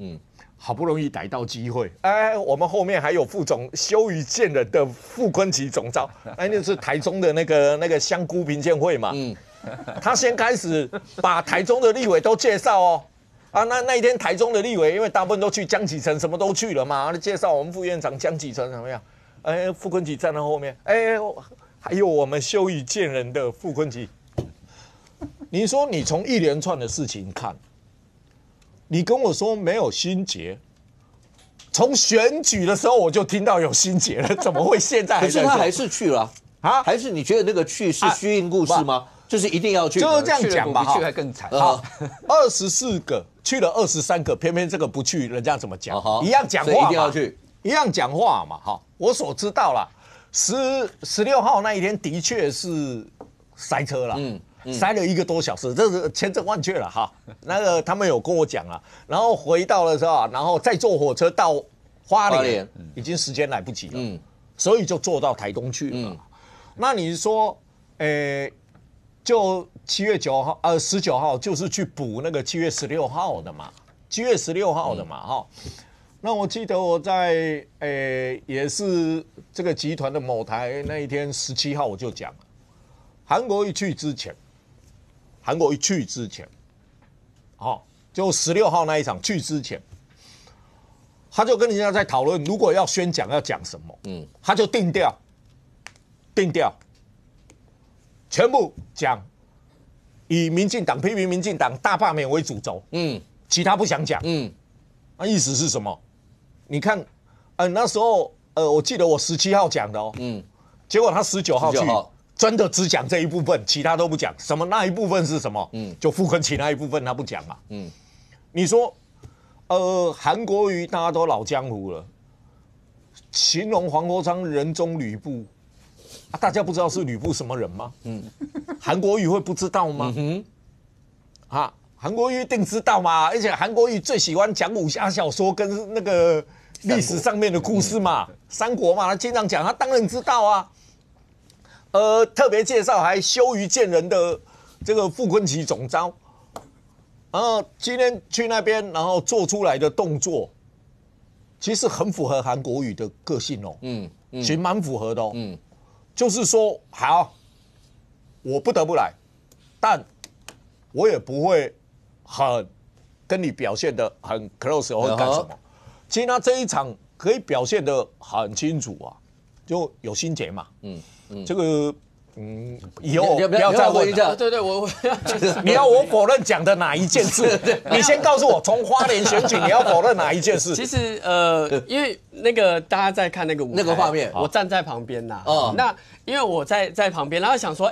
好不容易逮到机会，我们后面还有副总羞于见人的傅昆萁总召，那是台中的那个香菇评鉴会嘛，他先开始把台中的立委都介绍那一天台中的立委，因为大部分都去江启臣，什么都去了嘛，介绍我们副院长江启臣怎么样？傅昆萁站在后面，还有我们羞于见人的傅昆萁，你说你从一连串的事情看。你跟我说没有心结，从选举的时候我就听到有心结了，怎么会现在还在？可是他还是去了。啊，还是你觉得那个去是虚应故事吗？就是一定要去，就是这样讲吧，比去还更惨。好，24个去了23个，偏偏这个不去，人家怎么讲？一样讲话嘛，一定要去，一样讲话嘛。好，我所知道啦，16号那一天的确是塞车了，塞了1个多小时，这是千真万确了哈。那个他们有跟我讲了，然后回到了之后，然后再坐火车到花莲，已经时间来不及了，所以就坐到台东去了。那你说，就7月9号，19号就是去补那个7月16号的嘛，7月16号的嘛，哈。那我记得我在也是这个集团的某台那一天17号我就讲了，韩国一去之前，好，就16号那一场去之前，他就跟人家在讨论，如果要宣讲要讲什么，他就定调，全部讲以民进党批评民进党大罢免为主轴，其他不想讲，那意思是什么？你看，那时候我记得我17号讲的哦，结果他19号去，真的只讲这一部分，其他都不讲。什么那一部分是什么？就傅昆萁那一部分他不讲嘛，你说，韩国瑜大家都老江湖了，形容黄国昌人中吕布。大家不知道是吕布什么人吗？韩国瑜会不知道吗？韩国瑜一定知道嘛，而且韩国瑜最喜欢讲武侠小说跟那个历史上面的故事嘛，三国嘛，他经常讲，他当然知道啊。特别介绍还羞于见人的这个傅昆萁总召，今天去那边，然后做出来的动作，其实很符合韩国瑜的个性哦，其实蛮符合的哦，就是说好，我不得不来，但我也不会很跟你表现的很 close 或者干什么。其实他这一场可以表现的很清楚啊，就有心结嘛。这个以后不要再问了。对，我你要我否认讲的哪一件事？你先告诉我，从花莲选举你要否认哪一件事？其实因为那个大家在看那个舞台那个画面，我站在旁边呐。那因为我在旁边，然后想说，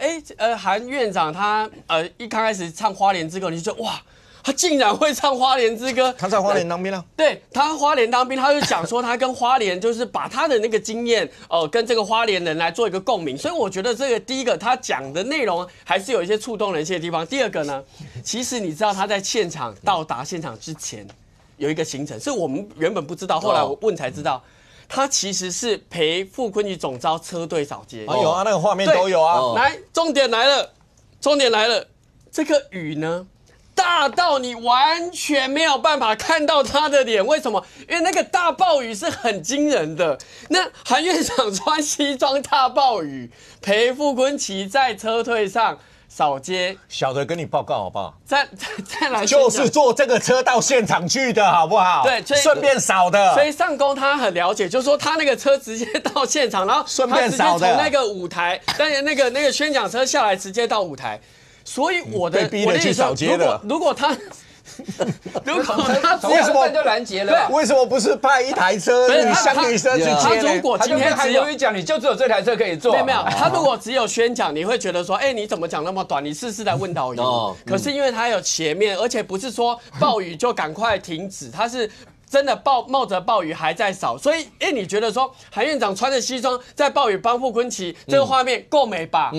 韩院长他一开始唱花莲之歌，你就觉得哇。他竟然会唱花莲之歌，他在花莲当兵啊？对，他花莲当兵，他就讲说他跟花莲就是把他的那个经验，跟这个花莲人来做一个共鸣。所以我觉得这个第一个他讲的内容还是有一些触动人心的地方。第二个呢，其实你知道他在到达现场之前有一个行程，是我们原本不知道，后来我问才知道，他其实是陪傅昆萁总召车队扫街。有啊，那个画面都有啊。来，重点来了，这个雨呢？大到你完全没有办法看到他的脸，为什么？因为那个大暴雨是很惊人的。那韩院长穿西装大暴雨，陪傅昆萁在车队上扫街。小的跟你报告好不好？再来，就是坐这个车到现场去的好不好？对，顺便扫的。所以上公他很了解，就是说他那个车直接到现场，然后顺便扫的，从那个舞台，但是那个宣讲车下来直接到舞台。所以我的逼着去扫街的，如果他为什么就拦截了？为什么不是派一台车女生去接呢？如果今天韩国瑜讲，你就只有这台车可以坐。没有，他如果只有宣讲，你会觉得说，你怎么讲那么短？你试试来问导游。可是因为他有前面，而且不是说暴雨就赶快停止，他是真的冒着暴雨还在扫。所以，你觉得说韩院长穿着西装在暴雨帮傅昆萁，这个画面够美吧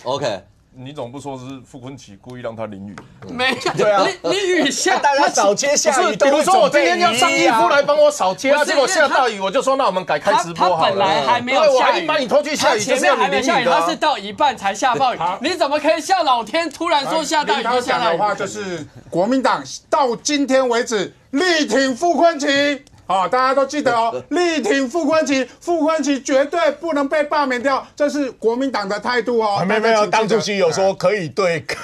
？OK。你总不说是傅昆萁故意让他淋雨？没有，对啊，你雨下，大家扫街下雨，比如说我今天要上衣夫来帮我扫街，结果下大雨，我就说那我们改开直播好了。他本来还没有下雨，把你拖去下雨，前面还没下雨，他是到一半才下暴雨。你怎么可以笑老天突然说下大雨就下大雨？的话就是国民党到今天为止力挺傅昆萁。大家都记得哦，力挺傅昆萁，傅昆萁绝对不能被罢免掉，这是国民党的态度哦。没有，党主席有说可以对个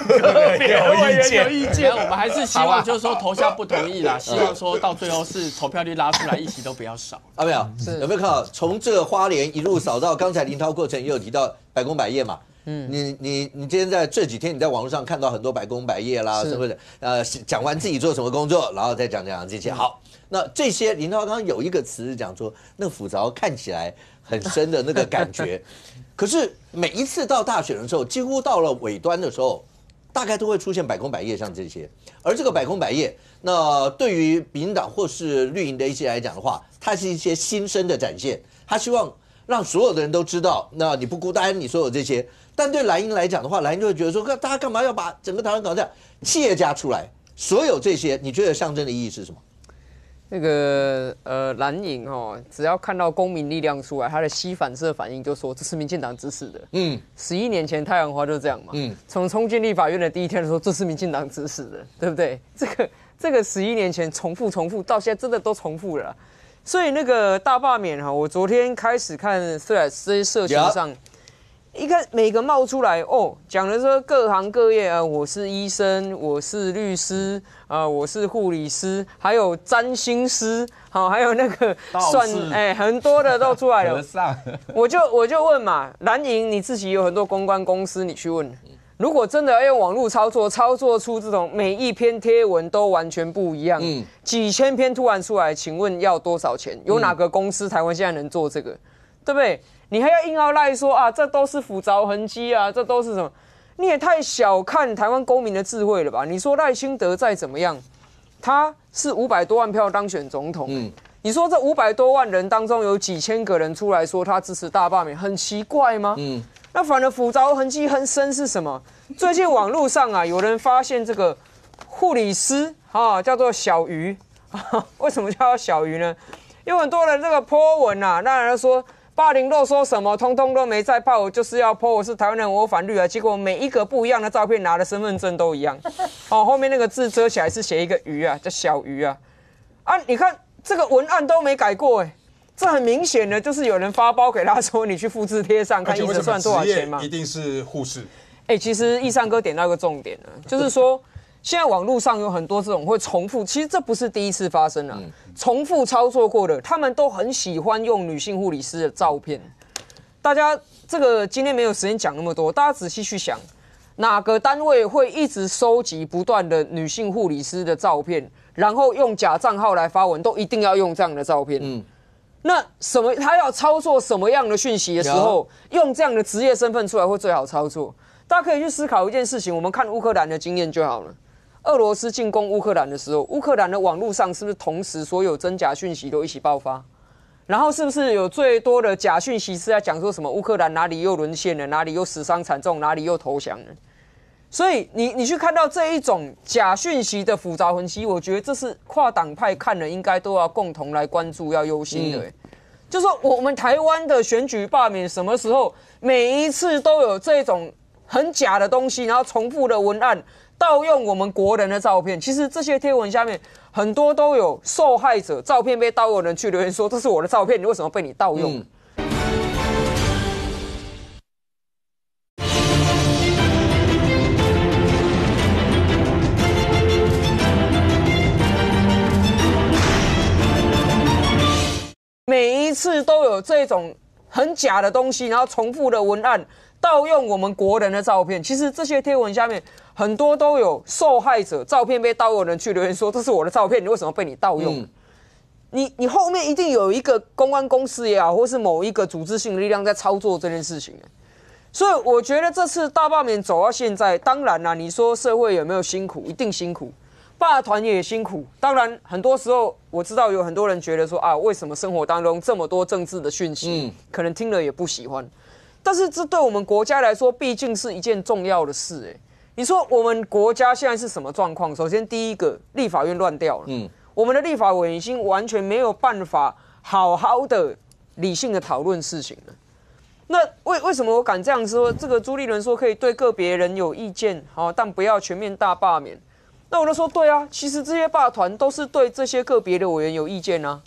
别委员有意见，我们还是希望就是说投下不同意啦，希望说到最后是投票率拉出来，一席都不要少。没有，有没有看到从这个花莲一路扫到刚才林涛过程也有提到百工百业嘛？你今天在这几天你在网络上看到很多百工百业啦，什么的，讲完自己做什么工作，然后再讲这些。好。那这些林涛刚刚有一个词是讲说，那个复杂看起来很深的那个感觉，可是每一次到大选的时候，几乎到了尾端的时候，大概都会出现百工百业像这些。而这个百工百业，那对于民进党或是绿营的一些来讲的话，它是一些新生的展现，他希望让所有的人都知道，那你不孤单，你所有这些。但对蓝营来讲的话，蓝营就会觉得说，大家干嘛要把整个台湾搞这样？企业家出来，所有这些，你觉得象征的意义是什么？那个蓝营只要看到公民力量出来，他的吸反射反应就说这是民进党支持的。11年前太阳花就这样嘛。从冲进立法院的第一天的时候，这是民进党支持的，对不对？这个11年前重复到现在真的都重复了啦。所以那个大罢免我昨天开始看这些社群上。一看每个冒出来讲的说各行各业我是医生，我是律师我是护理师，还有占星师，还有那个算很多的都出来了。我就问嘛，蓝营你自己有很多公关公司，你去问，如果真的要用网络操作出这种每一篇贴文都完全不一样，几千篇突然出来，请问要多少钱？有哪个公司台湾现在能做这个？对不对？你还要硬要赖说这都是斧凿痕迹啊，这都是什么？你也太小看台湾公民的智慧了吧？你说赖清德再怎么样，他是500多万票当选总统，你说这500多万人当中有几千个人出来说他支持大罢免，很奇怪吗？那反而斧凿痕迹很深是什么？最近网络上有人发现这个护理师叫做小鱼，为什么叫他小鱼呢？有很多人这个po文那人说。霸凌漏说什么，通通都没在报，我就是要 po 我是台湾人，我反绿结果每一个不一样的照片拿的身份证都一样，后面那个字遮起来是写一个鱼叫小鱼你看这个文案都没改过这很明显的就是有人发包给他说你去复制贴上，看医生算多少钱嘛？一定是护士。其实义善哥点到一个重点就是说。现在网络上有很多这种会重复，其实这不是第一次发生了，重复操作过的，他们都很喜欢用女性护理师的照片。大家这个今天没有时间讲那么多，大家仔细去想，哪个单位会一直收集不断的女性护理师的照片，然后用假账号来发文，都一定要用这样的照片？那他要操作什么样的讯息的时候，用这样的职业身份出来会最好操作？大家可以去思考一件事情，我们看乌克兰的经验就好了。俄罗斯进攻乌克兰的时候，乌克兰的网络上是不是同时所有真假讯息都一起爆发？然后是不是有最多的假讯息是在讲说什么乌克兰哪里又沦陷了，哪里又死伤惨重，哪里又投降了？所以你去看到这一种假讯息的复杂分析，我觉得这是跨党派看了应该都要共同来关注、要忧心的。就说我们台湾的选举罢免什么时候每一次都有这种很假的东西，然后重复的文案。盗用我们国人的照片，其实这些贴文下面很多都有受害者照片被盗用的人去留言说：“这是我的照片，你为什么被你盗用？”每一次都有这种很假的东西，然后重复的文案。盗用我们国人的照片，其实这些贴文下面很多都有受害者照片被盗用的人去留言说：“这是我的照片，你为什么被你盗用？”你后面一定有一个公关公司也好，或是某一个组织性的力量在操作这件事情。所以我觉得这次大罢免走到现在，当然啦，你说社会有没有辛苦？一定辛苦，罢团也辛苦。当然，很多时候我知道有很多人觉得说为什么生活当中这么多政治的讯息，可能听了也不喜欢。但是这对我们国家来说，毕竟是一件重要的事。你说我们国家现在是什么状况？首先，第一个，立法院乱掉了。我们的立法委员已经完全没有办法好好的理性的讨论事情了。那为什么我敢这样说？这个朱立伦说可以对个别人有意见，但不要全面大罢免。那我就说对啊，其实这些罢团都是对这些个别的委员有意见啊。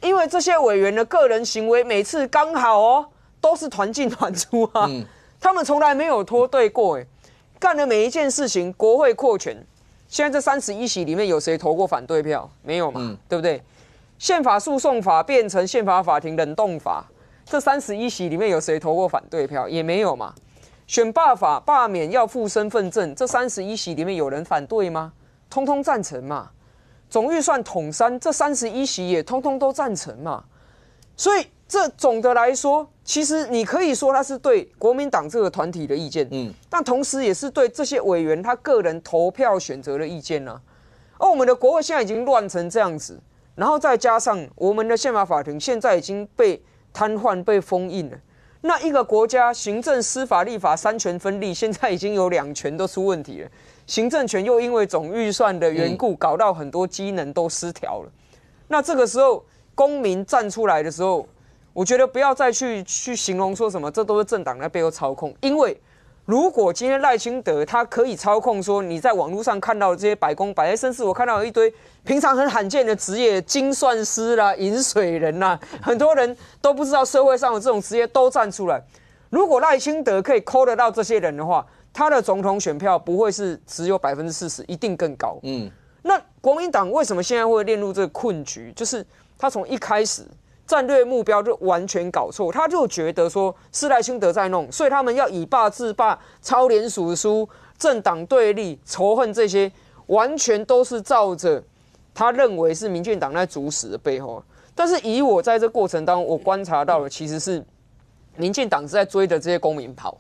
因为这些委员的个人行为每次刚好都是团进团出啊，他们从来没有脱队过，干的每一件事情，国会扩权，现在这31席里面有谁投过反对票？没有嘛，对不对？宪法诉讼法变成宪法法庭冷冻法，这31席里面有谁投过反对票？也没有嘛。选罢法罢免要附身份证，这31席里面有人反对吗？通通赞成嘛。总预算统3，这31席也通通都赞成嘛。所以这总的来说，其实你可以说他是对国民党这个团体的意见，但同时也是对这些委员他个人投票选择的意见啊。而我们的国会现在已经乱成这样子，然后再加上我们的宪法法庭现在已经被瘫痪、被封印了。那一个国家行政、司法、立法3权分立，现在已经有2权都出问题了。行政权又因为总预算的缘故，搞到很多机能都失调了。那这个时候公民站出来的时候，我觉得不要再去形容说什么这都是政党在背后操控，因为如果今天赖清德他可以操控说你在网络上看到的这些百工百业，甚至我看到有一堆平常很罕见的职业，精算师啦、饮水人啦，很多人都不知道社会上的这种职业都站出来。如果赖清德可以抠得到这些人的话，他的总统选票不会是只有40%，一定更高。那国民党为什么现在会陷入这个困局？就是他从一开始战略目标就完全搞错，他就觉得说是赖清德在弄，所以他们要以霸制霸、超联署书、政党对立、仇恨这些，完全都是照着他认为是民进党在主使的背后。但是以我在这过程当中，我观察到的其实是民进党是在追着这些公民跑。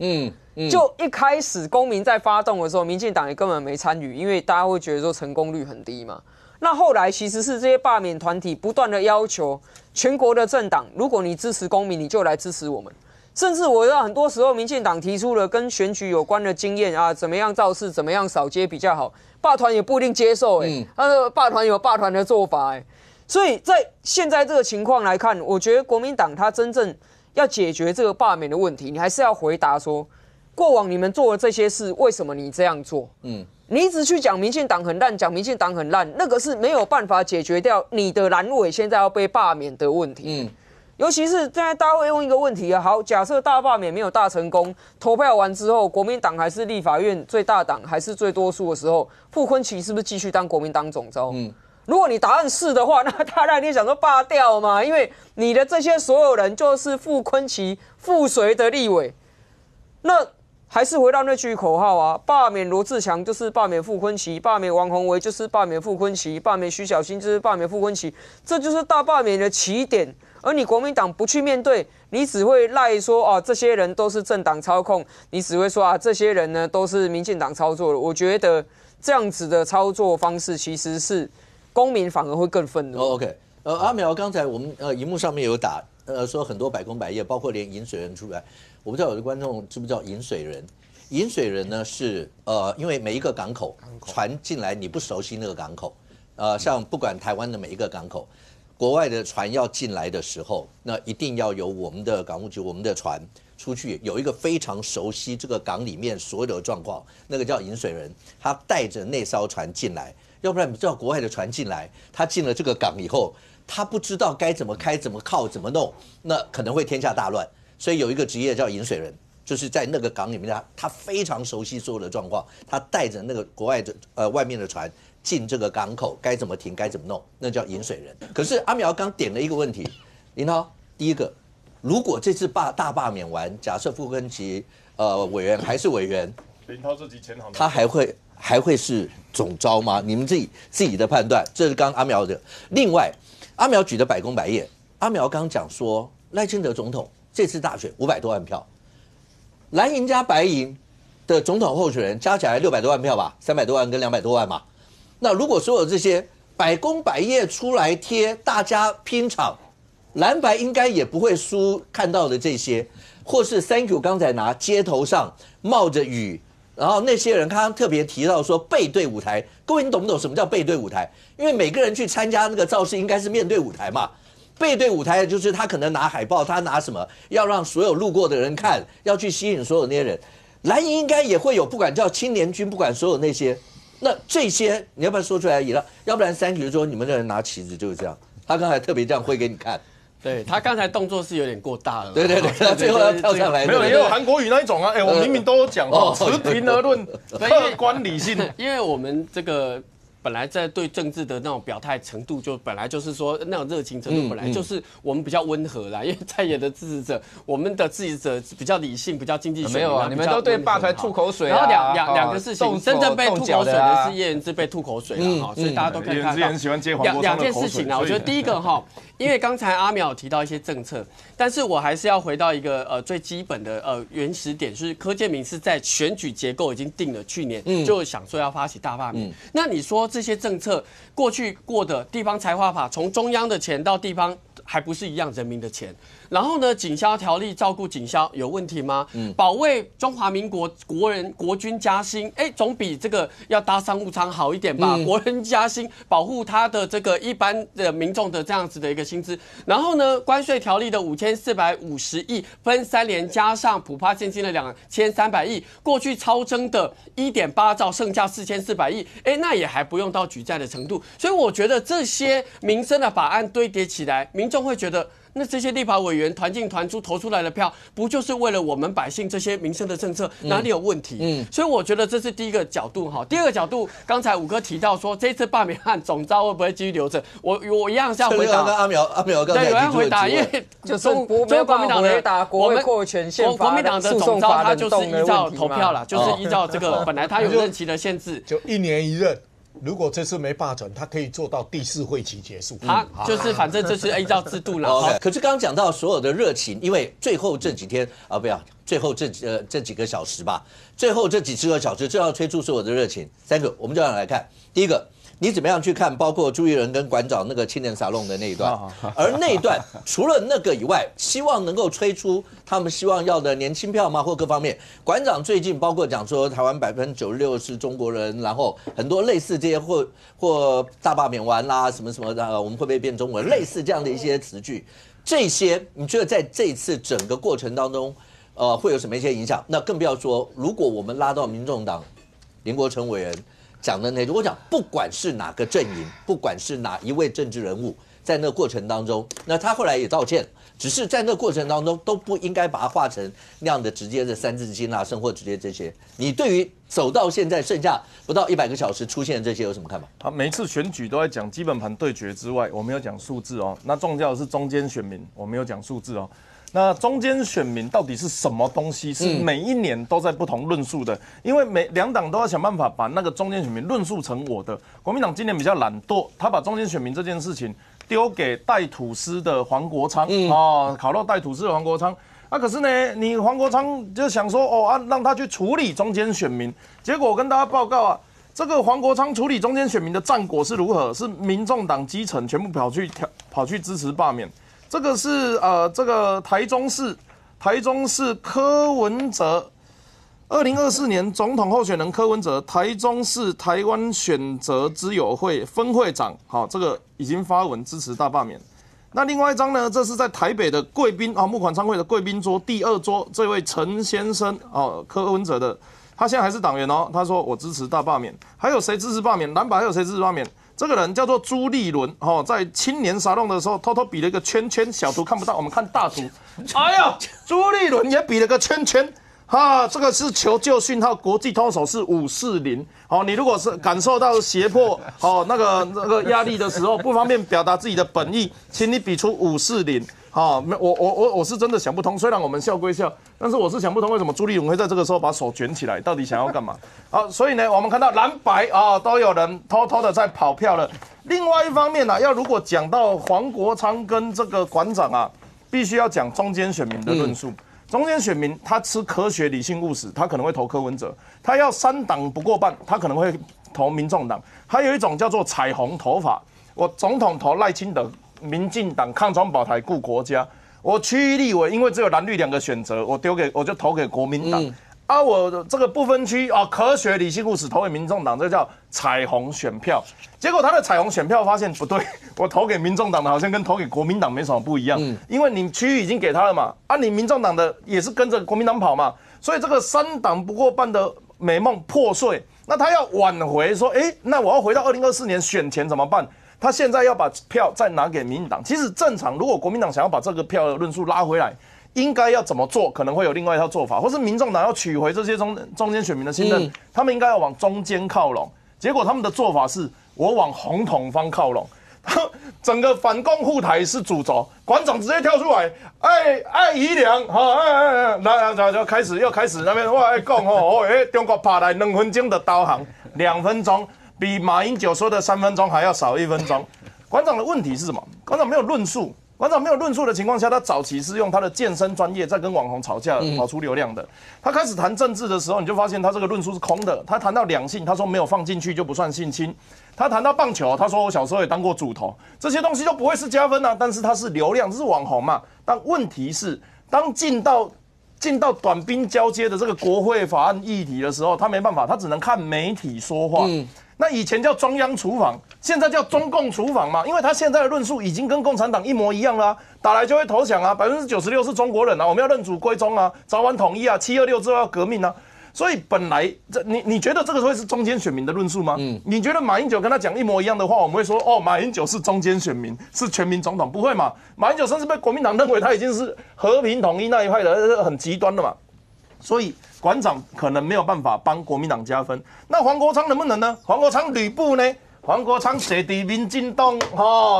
就一开始公民在发动的时候，民进党也根本没参与，因为大家会觉得说成功率很低嘛。那后来其实是这些罢免团体不断的要求全国的政党，如果你支持公民，你就来支持我们。甚至我知道很多时候民进党提出了跟选举有关的经验啊，怎么样造势，怎么样扫街比较好，罢团也不一定接受他的罢团有罢团的做法所以在现在这个情况来看，我觉得国民党他真正要解决这个罢免的问题，你还是要回答说，过往你们做的这些事，为什么你这样做？你一直去讲民进党很烂，讲民进党很烂，那个是没有办法解决掉你的蓝委现在要被罢免的问题。尤其是现在大家会用一个问题好，假设大罢免没有大成功，投票完之后，国民党还是立法院最大党，还是最多数的时候，傅崐萁是不是继续当国民党总召？如果你答案是的话，那大家一定想说罢掉嘛，因为你的这些所有人就是傅崐萁附随的立委，那还是回到那句口号啊，罢免罗智强就是罢免傅崐萁，罢免王宏维就是罢免傅崐萁，罢免徐小新就是罢免傅崐萁，这就是大罢免的起点。而你国民党不去面对，你只会赖说这些人都是政党操控，你只会说这些人呢都是民进党操作的。我觉得这样子的操作方式其实是公民反而会更愤怒。OK， 阿苗刚才我们荧幕上面有打说很多百工百业，包括连饮水人出来，我不知道有的观众知不知道饮水人？饮水人呢是因为每一个港口船进来你不熟悉那个港口，像不管台湾的每一个港口。国外的船要进来的时候，那一定要有我们的港务局、我们的船出去，有一个非常熟悉这个港里面所有的状况，那个叫引水人，他带着那艘船进来，要不然你知道国外的船进来，他进了这个港以后，他不知道该怎么开、怎么靠、怎么弄，那可能会天下大乱。所以有一个职业叫引水人，就是在那个港里面，他非常熟悉所有的状况，他带着那个国外的外面的船。进这个港口该怎么停该怎么弄，那叫引水人。可是阿苗刚点了一个问题，林涛，第一个，如果这次大罢免完，假设傅崐萁委员还是委员，林涛这集前好，他还会是总召吗？你们自己的判断，这是刚阿苗的。另外，阿苗举的百工百业，阿苗刚讲说赖清德总统这次大选500多万票，蓝营加白营的总统候选人加起来600多万票吧，300多万跟200多万嘛。那如果所有这些百工百业出来贴，大家拼场，蓝白应该也不会输。看到的这些，或是 Thank you 刚才拿街头上冒着雨，然后那些人刚刚特别提到说背对舞台，各位你懂不懂什么叫背对舞台？因为每个人去参加那个造势应该是面对舞台嘛，背对舞台就是他可能拿海报，他拿什么要让所有路过的人看，要去吸引所有那些人。蓝营应该也会有，不管叫青年军，不管所有那些。那这些你要不要说出来？要不然Thank you说你们的人拿旗子就是这样。他刚才特别这样挥给你看，对他刚才动作是有点过大了。对，他最后要跳上来。没有，也有韩国瑜那一种啊。我明明都有讲持平而论，客观理性。因为我们这个本来在对政治的那种表态程度，就本来就是说那种热情程度，本来就是我们比较温和啦。因为在野的支持者，我们的支持者比较理性，比较经济学。没有啊，你们都对霸台吐口水然后两个事情，真正被吐口水的是叶元之被吐口水了哈，所以大家都可以看到。很喜欢接黄国昌的口水。两件事情啊，我觉得第一个哈，因为刚才阿苗提到一些政策，但是我还是要回到一个最基本的原始点，就是柯建铭是在选举结构已经定了，去年就想说要发起大罢免。那你说这些政策过去过的地方财划法，从中央的钱到地方，还不是一样人民的钱？然后呢，警消条例照顾警消有问题吗？保卫中华民国国军加薪，总比这个要搭商务舱好一点吧？国人加薪，保护他的这个一般的民众的这样子的一个薪资。然后呢，关税条例的5450亿分3年，加上普发现金的2300亿，过去超征的1.8兆，剩下4400亿，那也还不用到举债的程度。所以我觉得这些民生的法案堆叠起来，民众会觉得。那这些立法委员团进团出投出来的票，不就是为了我们百姓这些民生的政策哪里有问题？所以我觉得这是第一个角度哈。第二个角度，刚才5哥提到说这次罢免案总召会不会继续留着？我一样是要回答。阿苗刚才对，我要回答，因为就是没有办法回答国会扩权宪法国民党的总召他就是依照投票啦，就是依照这个本来他有任期的限制，就1年1任。如果这次没罢成，他可以做到第4会期结束。就是反正这是依照制度啦。可是刚刚讲到所有的热情，因为最后这几天不要，最后这几个小时吧，最后这几10个小时就要推出所有的热情。3个，我们就要来看。第一个，你怎么样去看包括朱一仁跟馆长那个青年沙龙的那一段？而那一段除了那个以外，希望能够吹出他们希望要的年轻票吗？或各方面？馆长最近包括讲说台湾96%是中国人，然后很多类似这些或大罢免完啦什么什么的，我们会不会变中国人？类似这样的一些词句，这些你觉得在这一次整个过程当中，会有什么一些影响？那更不要说，如果我们拉到民众党林国成委员讲的那句，我讲不管是哪个阵营，不管是哪一位政治人物，在那个过程当中，那他后来也道歉，只是在那个过程当中都不应该把它化成那样的直接的3字经啊、生活直接这些。你对于走到现在剩下不到100个小时出现这些有什么看法？每一次选举都在讲基本盘对决之外，我们有讲数字哦。那重要的是中间选民，我没有讲数字哦。那中间选民到底是什么东西？是每一年都在不同论述的，因为两党都要想办法把那个中间选民论述成我的。国民党今年比较懒惰，他把中间选民这件事情丢给带吐司的黄国昌烤肉带吐司的黄国昌。可是呢，你黄国昌就想说让他去处理中间选民，结果我跟大家报告啊，这个黄国昌处理中间选民的战果是如何？是民众党基层全部跑去支持罢免。这个是这个台中市柯文哲2024年总统候选人柯文哲，台中市台湾选择之友会分会长，好，这个已经发文支持大罢免。那另外一张呢，这是在台北的贵宾募款餐会的贵宾桌第2桌，这位陈先生柯文哲的，他现在还是党员哦，他说我支持大罢免。还有谁支持罢免？蓝白还有谁支持罢免？这个人叫做朱立伦，在青年沙龙的时候偷偷比了一个圈圈，小图看不到，我们看大图。哎呀，朱立伦也比了个圈圈，这个是求救讯号，国际通手是540。你如果是感受到胁迫，那个压力的时候，不方便表达自己的本意，请你比出540。我是真的想不通，虽然我们笑归笑，但是我是想不通为什么朱立伦会在这个时候把手卷起来，到底想要干嘛？所以呢，我们看到蓝白都有人偷偷的在跑票了。另外一方面呢，如果讲到黄国昌跟这个馆长必须要讲中间选民的论述。中间选民他吃科学理性务实，他可能会投柯文哲；他要3党不过半，他可能会投民众党。还有一种叫做彩虹投法，我总统投赖清德。民进党抗中保台顾国家，我区域立委因为只有蓝绿2个选择，我就投给国民党。我这个不分区科学理性务实投给民众党，这叫彩虹选票。结果他的彩虹选票发现不对，我投给民众党的好像跟投给国民党没什么不一样，因为你区域已经给他了嘛，你民众党的也是跟着国民党跑嘛，所以这个3党不过半的美梦破碎。那他要挽回说，那我要回到2024年选前怎么办？他现在要把票再拿给民进党，其实正常，如果国民党想要把这个票的论述拉回来，应该要怎么做？可能会有另外一套做法，或是民众党要取回这些中间选民的信任，他们应该要往中间靠拢。结果他们的做法是我往红统方靠拢。整个反共护台是主轴，馆长直接跳出来，爱宜良，来就开始那边我爱讲哦，中国拍来2分钟的导航，2分钟比马英九说的3分钟还要少1分钟。馆长的问题是什么？馆长没有论述。馆长没有论述的情况下，他早期是用他的健身专业在跟网红吵架，跑出流量的。他开始谈政治的时候，你就发现他这个论述是空的。他谈到两性，他说没有放进去就不算性侵。他谈到棒球，他说我小时候也当过主投，这些东西都不会是加分啊。但是他是流量，这是网红嘛。但问题是，当进到短兵交接的这个国会法案议题的时候，他没办法，他只能看媒体说话。那以前叫中央厨房，现在叫中共厨房嘛，因为他现在的论述已经跟共产党一模一样啦、打来就会投降啊，96%是中国人啊，我们要认祖归宗啊，早晚统一啊，726之后要革命啊，所以本来你觉得这个会是中间选民的论述吗？你觉得马英九跟他讲一模一样的话，我们会说哦，马英九是中间选民，是全民总统，不会嘛？马英九甚至被国民党认为他已经是和平统一那一派的，很极端的嘛，所以。馆长可能没有办法帮国民党加分，那黄国昌能不能呢？黄国昌吕布呢？黄国昌坐在民进党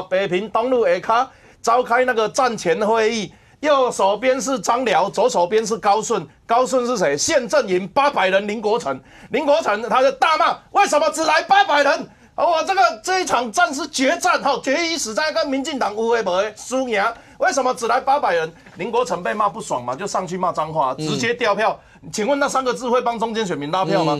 北平东路下卡召开那个战前会议，右手边是张辽，左手边是高顺。高顺是谁？县阵营800人，林国成他就大骂：为什么只来800人？这一场战是决战，决一死战，跟民进党有的没的输赢。为什么只来800人？林国成被骂不爽嘛，就上去骂脏话，直接调票。请问那3个字会帮中间选民拉票吗？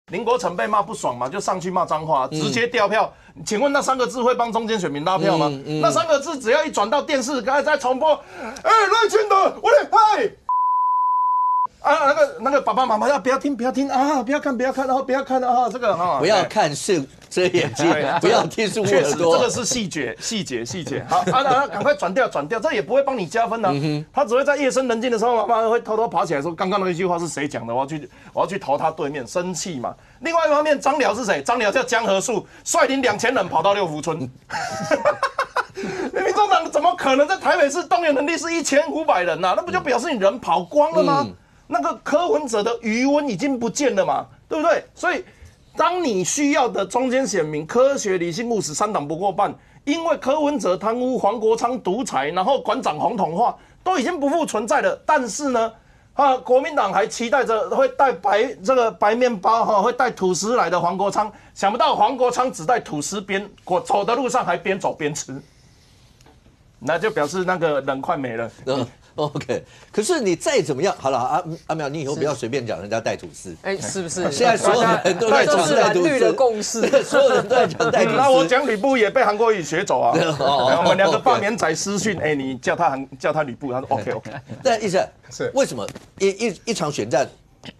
林国成被骂不爽嘛，就上去骂脏话，直接调票。请问那3个字会帮中间选民拉票吗？那3个字只要一转到电视，刚才再重播，赖清德，我的嗨。那个爸爸妈妈要不要听啊？不要看，然后不要看啊！这个不要看是遮眼睛，不要听是捂耳朵。这个是细节。好赶快转掉，这也不会帮你加分的。他只会在夜深人静的时候，妈妈会偷偷爬起来说：“刚刚那一句话是谁讲的？我要去投他对面，生气嘛。”另外一方面，张辽是谁？张辽叫江河树，率领2000人跑到六福村。民众党怎么可能在台北市动员能力是1500人啊？那不就表示你人跑光了吗？那个柯文哲的余温已经不见了嘛，对不对？所以，当你需要的中间选民科学、理性、务实3党不过半，因为柯文哲贪污、黄国昌独裁，然后馆长红统化，都已经不复存在了。但是呢，国民党还期待着会带白面包会带吐司来的黄国昌，想不到黄国昌只带吐司走的路上还边走边吃，那就表示那个人快没了。OK， 可是你再怎么样，好了，阿苗，你以后不要随便讲人家带吐司，是不是？现在所有人都在讲带吐司，的共识，所有人都在讲带吐司。那我讲吕布也被韩国瑜学走啊。我们2个罢免仔私讯，你叫他吕布，他说 OK。但意思是为什么一场选战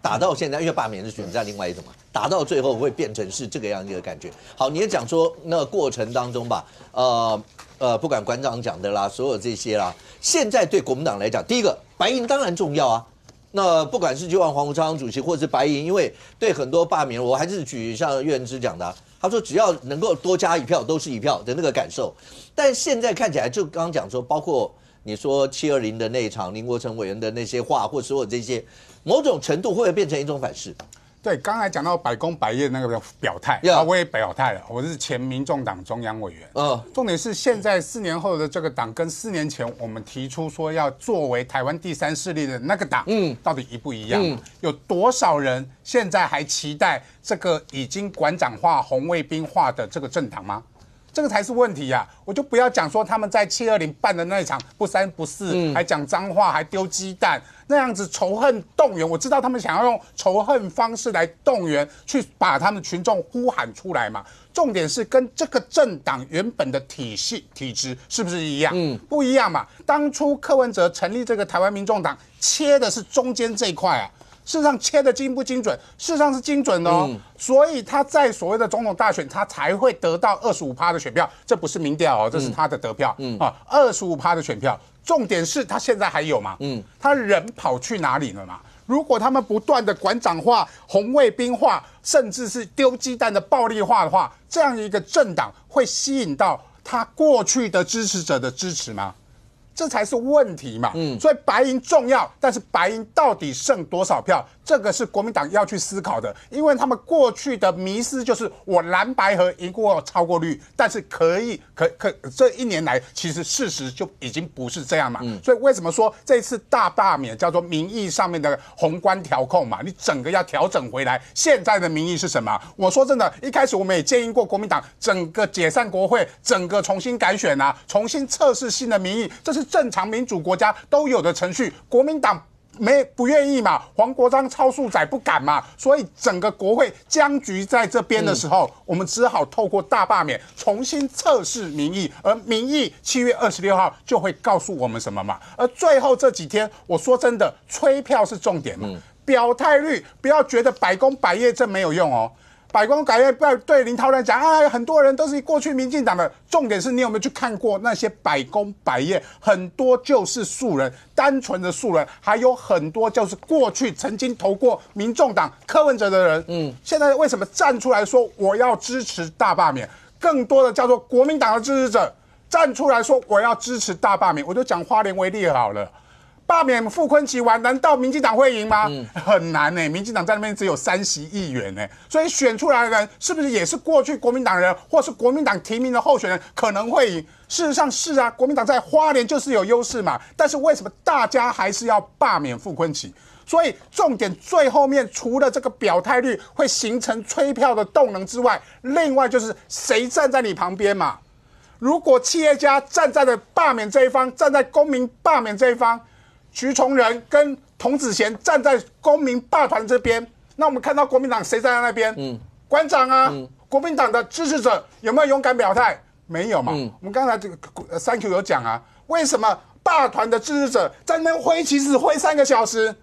打到现在，因为罢免是选战另外一种嘛，打到最后会变成是这个样一个感觉。好，你也讲说那个过程当中吧，不管馆长讲的啦，所有这些啦，现在对国民党来讲，第一个白银当然重要啊。那不管是就按黄国昌主席或者是白银，因为对很多罢免，我还是举像岳仁之讲的，他说只要能够多加1票都是1票的那个感受。但现在看起来，就刚刚讲说，包括你说720的那一场林国成委员的那些话，或所有这些，某种程度会不会变成一种反噬？对，刚才讲到百工百业那个表态，我也表态了，我是前民众党中央委员。重点是现在4年后的这个党跟4年前我们提出说要作为台湾第3势力的那个党，到底一不一样？有多少人现在还期待这个已经馆长化、红卫兵化的这个政党吗？这个才是问题呀！我就不要讲说他们在720办的那一场不3不4，还讲脏话，还丢鸡蛋，那样子仇恨动员。我知道他们想要用仇恨方式来动员，去把他们群众呼喊出来嘛。重点是跟这个政党原本的体质是不是一样？不一样嘛。当初柯文哲成立这个台湾民众党，切的是中间这一块啊。事实上切的精不精准？事实上是精准的哦，所以他在所谓的总统大选，他才会得到25%的选票，这不是民调哦，这是他的得票，25%的选票。重点是他现在还有嘛？他人跑去哪里了嘛？如果他们不断的馆长化、红卫兵化，甚至是丢鸡蛋的暴力化的话，这样一个政党会吸引到他过去的支持者的支持吗？这才是问题嘛。所以白银重要，但是白银到底剩多少票，这个是国民党要去思考的。因为他们过去的迷思就是我蓝白合赢过超过绿，但是可这一年来，其实事实就已经不是这样嘛。所以为什么说这次大罢免叫做民意上面的宏观调控嘛？你整个要调整回来。现在的民意是什么？我说真的，一开始我们也建议过国民党整个解散国会，整个重新改选啊，重新测试新的民意，这是正常民主国家都有的程序。国民党不愿意嘛，黄国昌超速仔不敢嘛，所以整个国会僵局在这边的时候，我们只好透过大罢免重新测试民意，而民意7月26号就会告诉我们什么嘛。而最后这几天，我说真的，催票是重点嘛，表态率不要觉得百工百业这没有用哦。百工百业不要对林涛来讲啊，很多人都是过去民进党的。重点是你有没有去看过那些百工百业？很多就是素人，单纯的素人，还有很多就是过去曾经投过民众党柯文哲的人。现在为什么站出来说我要支持大罢免？更多的叫做国民党的支持者站出来说我要支持大罢免。我就讲花莲为例好了。罢免傅崐萁完，难道民进党会赢吗？很难呢。民进党在那边只有3席议员呢，所以选出来的人是不是也是过去国民党人，或是国民党提名的候选人可能会赢？事实上是啊，国民党在花莲就是有优势嘛。但是为什么大家还是要罢免傅崐萁？所以重点最后面，除了这个表态率会形成催票的动能之外，另外就是谁站在你旁边嘛。如果企业家站在了罢免这一方，站在公民罢免这一方，徐崇仁跟童子贤站在公民罢团这边，那我们看到国民党谁站在那边？馆长啊，国民党的支持者有没有勇敢表态？没有嘛。我们刚才这个3Q 有讲啊，为什么罢团的支持者在那边挥旗子挥3个小时？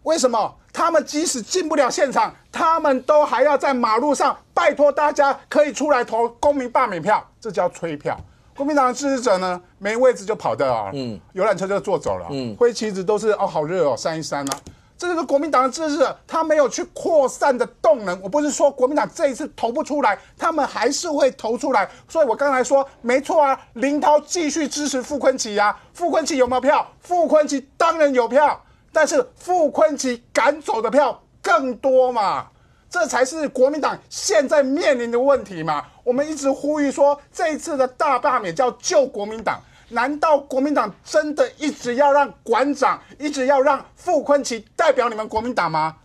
为什么他们即使进不了现场，他们都还要在马路上拜托大家可以出来投公民罢免票？这叫催票。国民党的支持者呢，没位置就跑掉了，游览车就坐走了，挥旗子都是好热哦，扇一扇啊。这就是国民党的支持者，他没有去扩散的动能。我不是说国民党这一次投不出来，他们还是会投出来。所以我刚才说没错啊，林涛继续支持傅崐萁啊，傅崐萁有没有票？傅崐萁当然有票，但是傅崐萁赶走的票更多嘛。这才是国民党现在面临的问题嘛。我们一直呼吁说，这一次的大罢免叫救国民党，难道国民党真的一直要让馆长，一直要让傅崐萁代表你们国民党吗？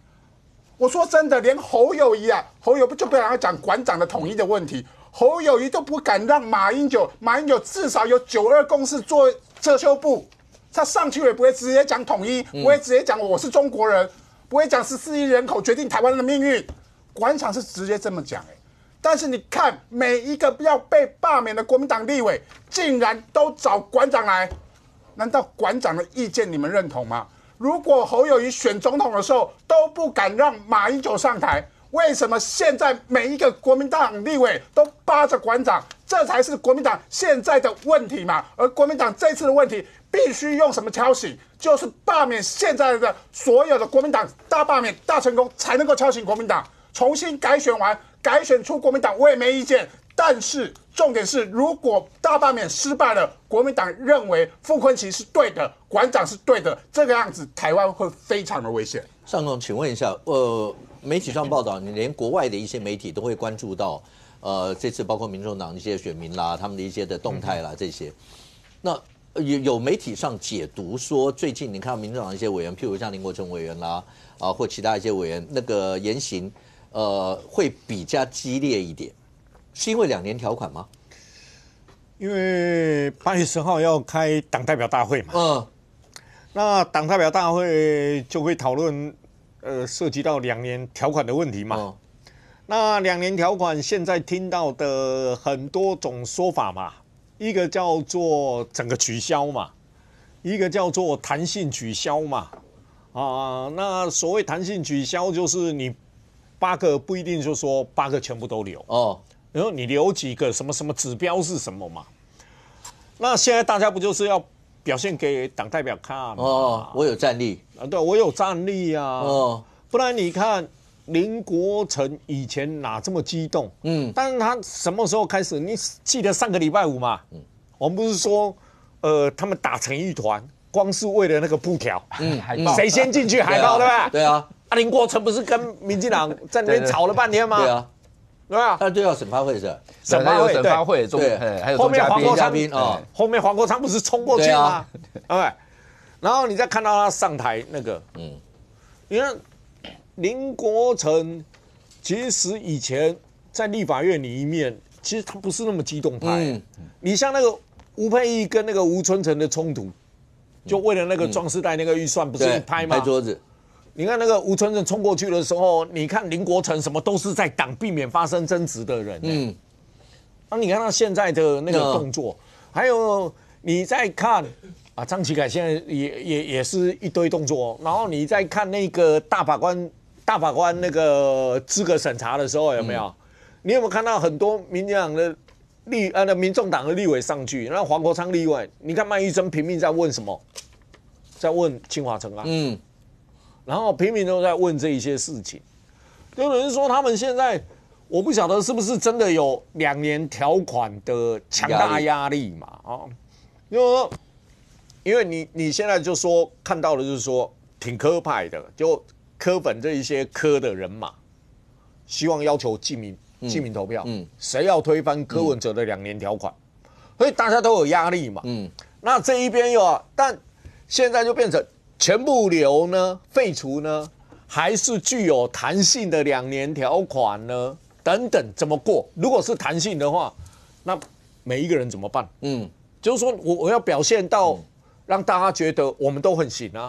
我说真的，连侯友宜啊，侯友就不要讲馆长的统一的问题，侯友宜都不敢让马英九至少有9·2共识做遮羞布，他上去也不会直接讲统一，不会直接讲我是中国人，不会讲14亿人口决定台湾的命运。馆长是直接这么讲但是你看每一个要被罢免的国民党立委，竟然都找馆长来，难道馆长的意见你们认同吗？如果侯友宜选总统的时候都不敢让马英九上台，为什么现在每一个国民党立委都扒着馆长？这才是国民党现在的问题嘛。而国民党这次的问题必须用什么敲醒？就是罢免现在的所有的国民党大罢免大成功，才能够敲醒国民党。重新改选完，改选出国民党，我也没意见。但是重点是，如果大罢免失败了，国民党认为傅崐萁是对的，馆长是对的，这个样子台湾会非常的危险。尚总，请问一下，媒体上报道，你连国外的一些媒体都会关注到，这次包括民众党一些选民啦，他们的一些的动态啦这些，那有媒体上解读说，最近你看到民众党一些委员，譬如像林国成委员啦，或其他一些委员，那个言行。会比较激烈一点，是因为2年条款吗？因为8月10号要开党代表大会嘛，那党代表大会就会讨论，涉及到2年条款的问题嘛。那2年条款现在听到的很多种说法嘛，一个叫做整个取消嘛，一个叫做弹性取消嘛。那所谓弹性取消就是你8个不一定就说8个全部都留然后你留几个什么什么指标是什么嘛？那现在大家不就是要表现给党代表看吗？我有战力对，我有战力啊。不然你看林国成以前哪这么激动？但是他什么时候开始？你记得上个礼拜五嘛？我们不是说，他们打成一团，光是为了那个布条，谁先进去海报，对吧？对啊。林国成不是跟民进党在那边吵了半天吗？对啊。对吧？他对要审发会是审发会，对，还有后面黄国昌啊，后面黄国昌不是冲过去吗？对，然后你再看到他上台那个，你看林国成，其实以前在立法院里面，其实他不是那么激动派。你像那个吴佩益跟那个吴春成的冲突，就为了那个壮士代那个预算，不是一拍吗？拍桌子。你看那个吴春成冲过去的时候，你看林国成什么都是在挡，避免发生争执的人。你看他现在的那个动作，还有你再看啊，张启凯现在也是一堆动作。然后你再看那个大法官那个资格审查的时候，有没有？你有没有看到很多民进党的民众党的立委上去？那黄国昌立委，你看麦玉珍拼命在问什么？在问清华城啊。然后平民都在问这一些事情，有人说他们现在，我不晓得是不是真的有2年条款的强大压力嘛？因为你现在就说看到的就是说挺柯派的，就柯粉这一些柯的人马，希望要求记名投票，谁要推翻柯文哲的2年条款，所以大家都有压力嘛。那这一边但现在就变成。全部留呢？废除呢？还是具有弹性的2年条款呢？等等，怎么过？如果是弹性的话，那每一个人怎么办？就是说我要表现到让大家觉得我们都很行啊。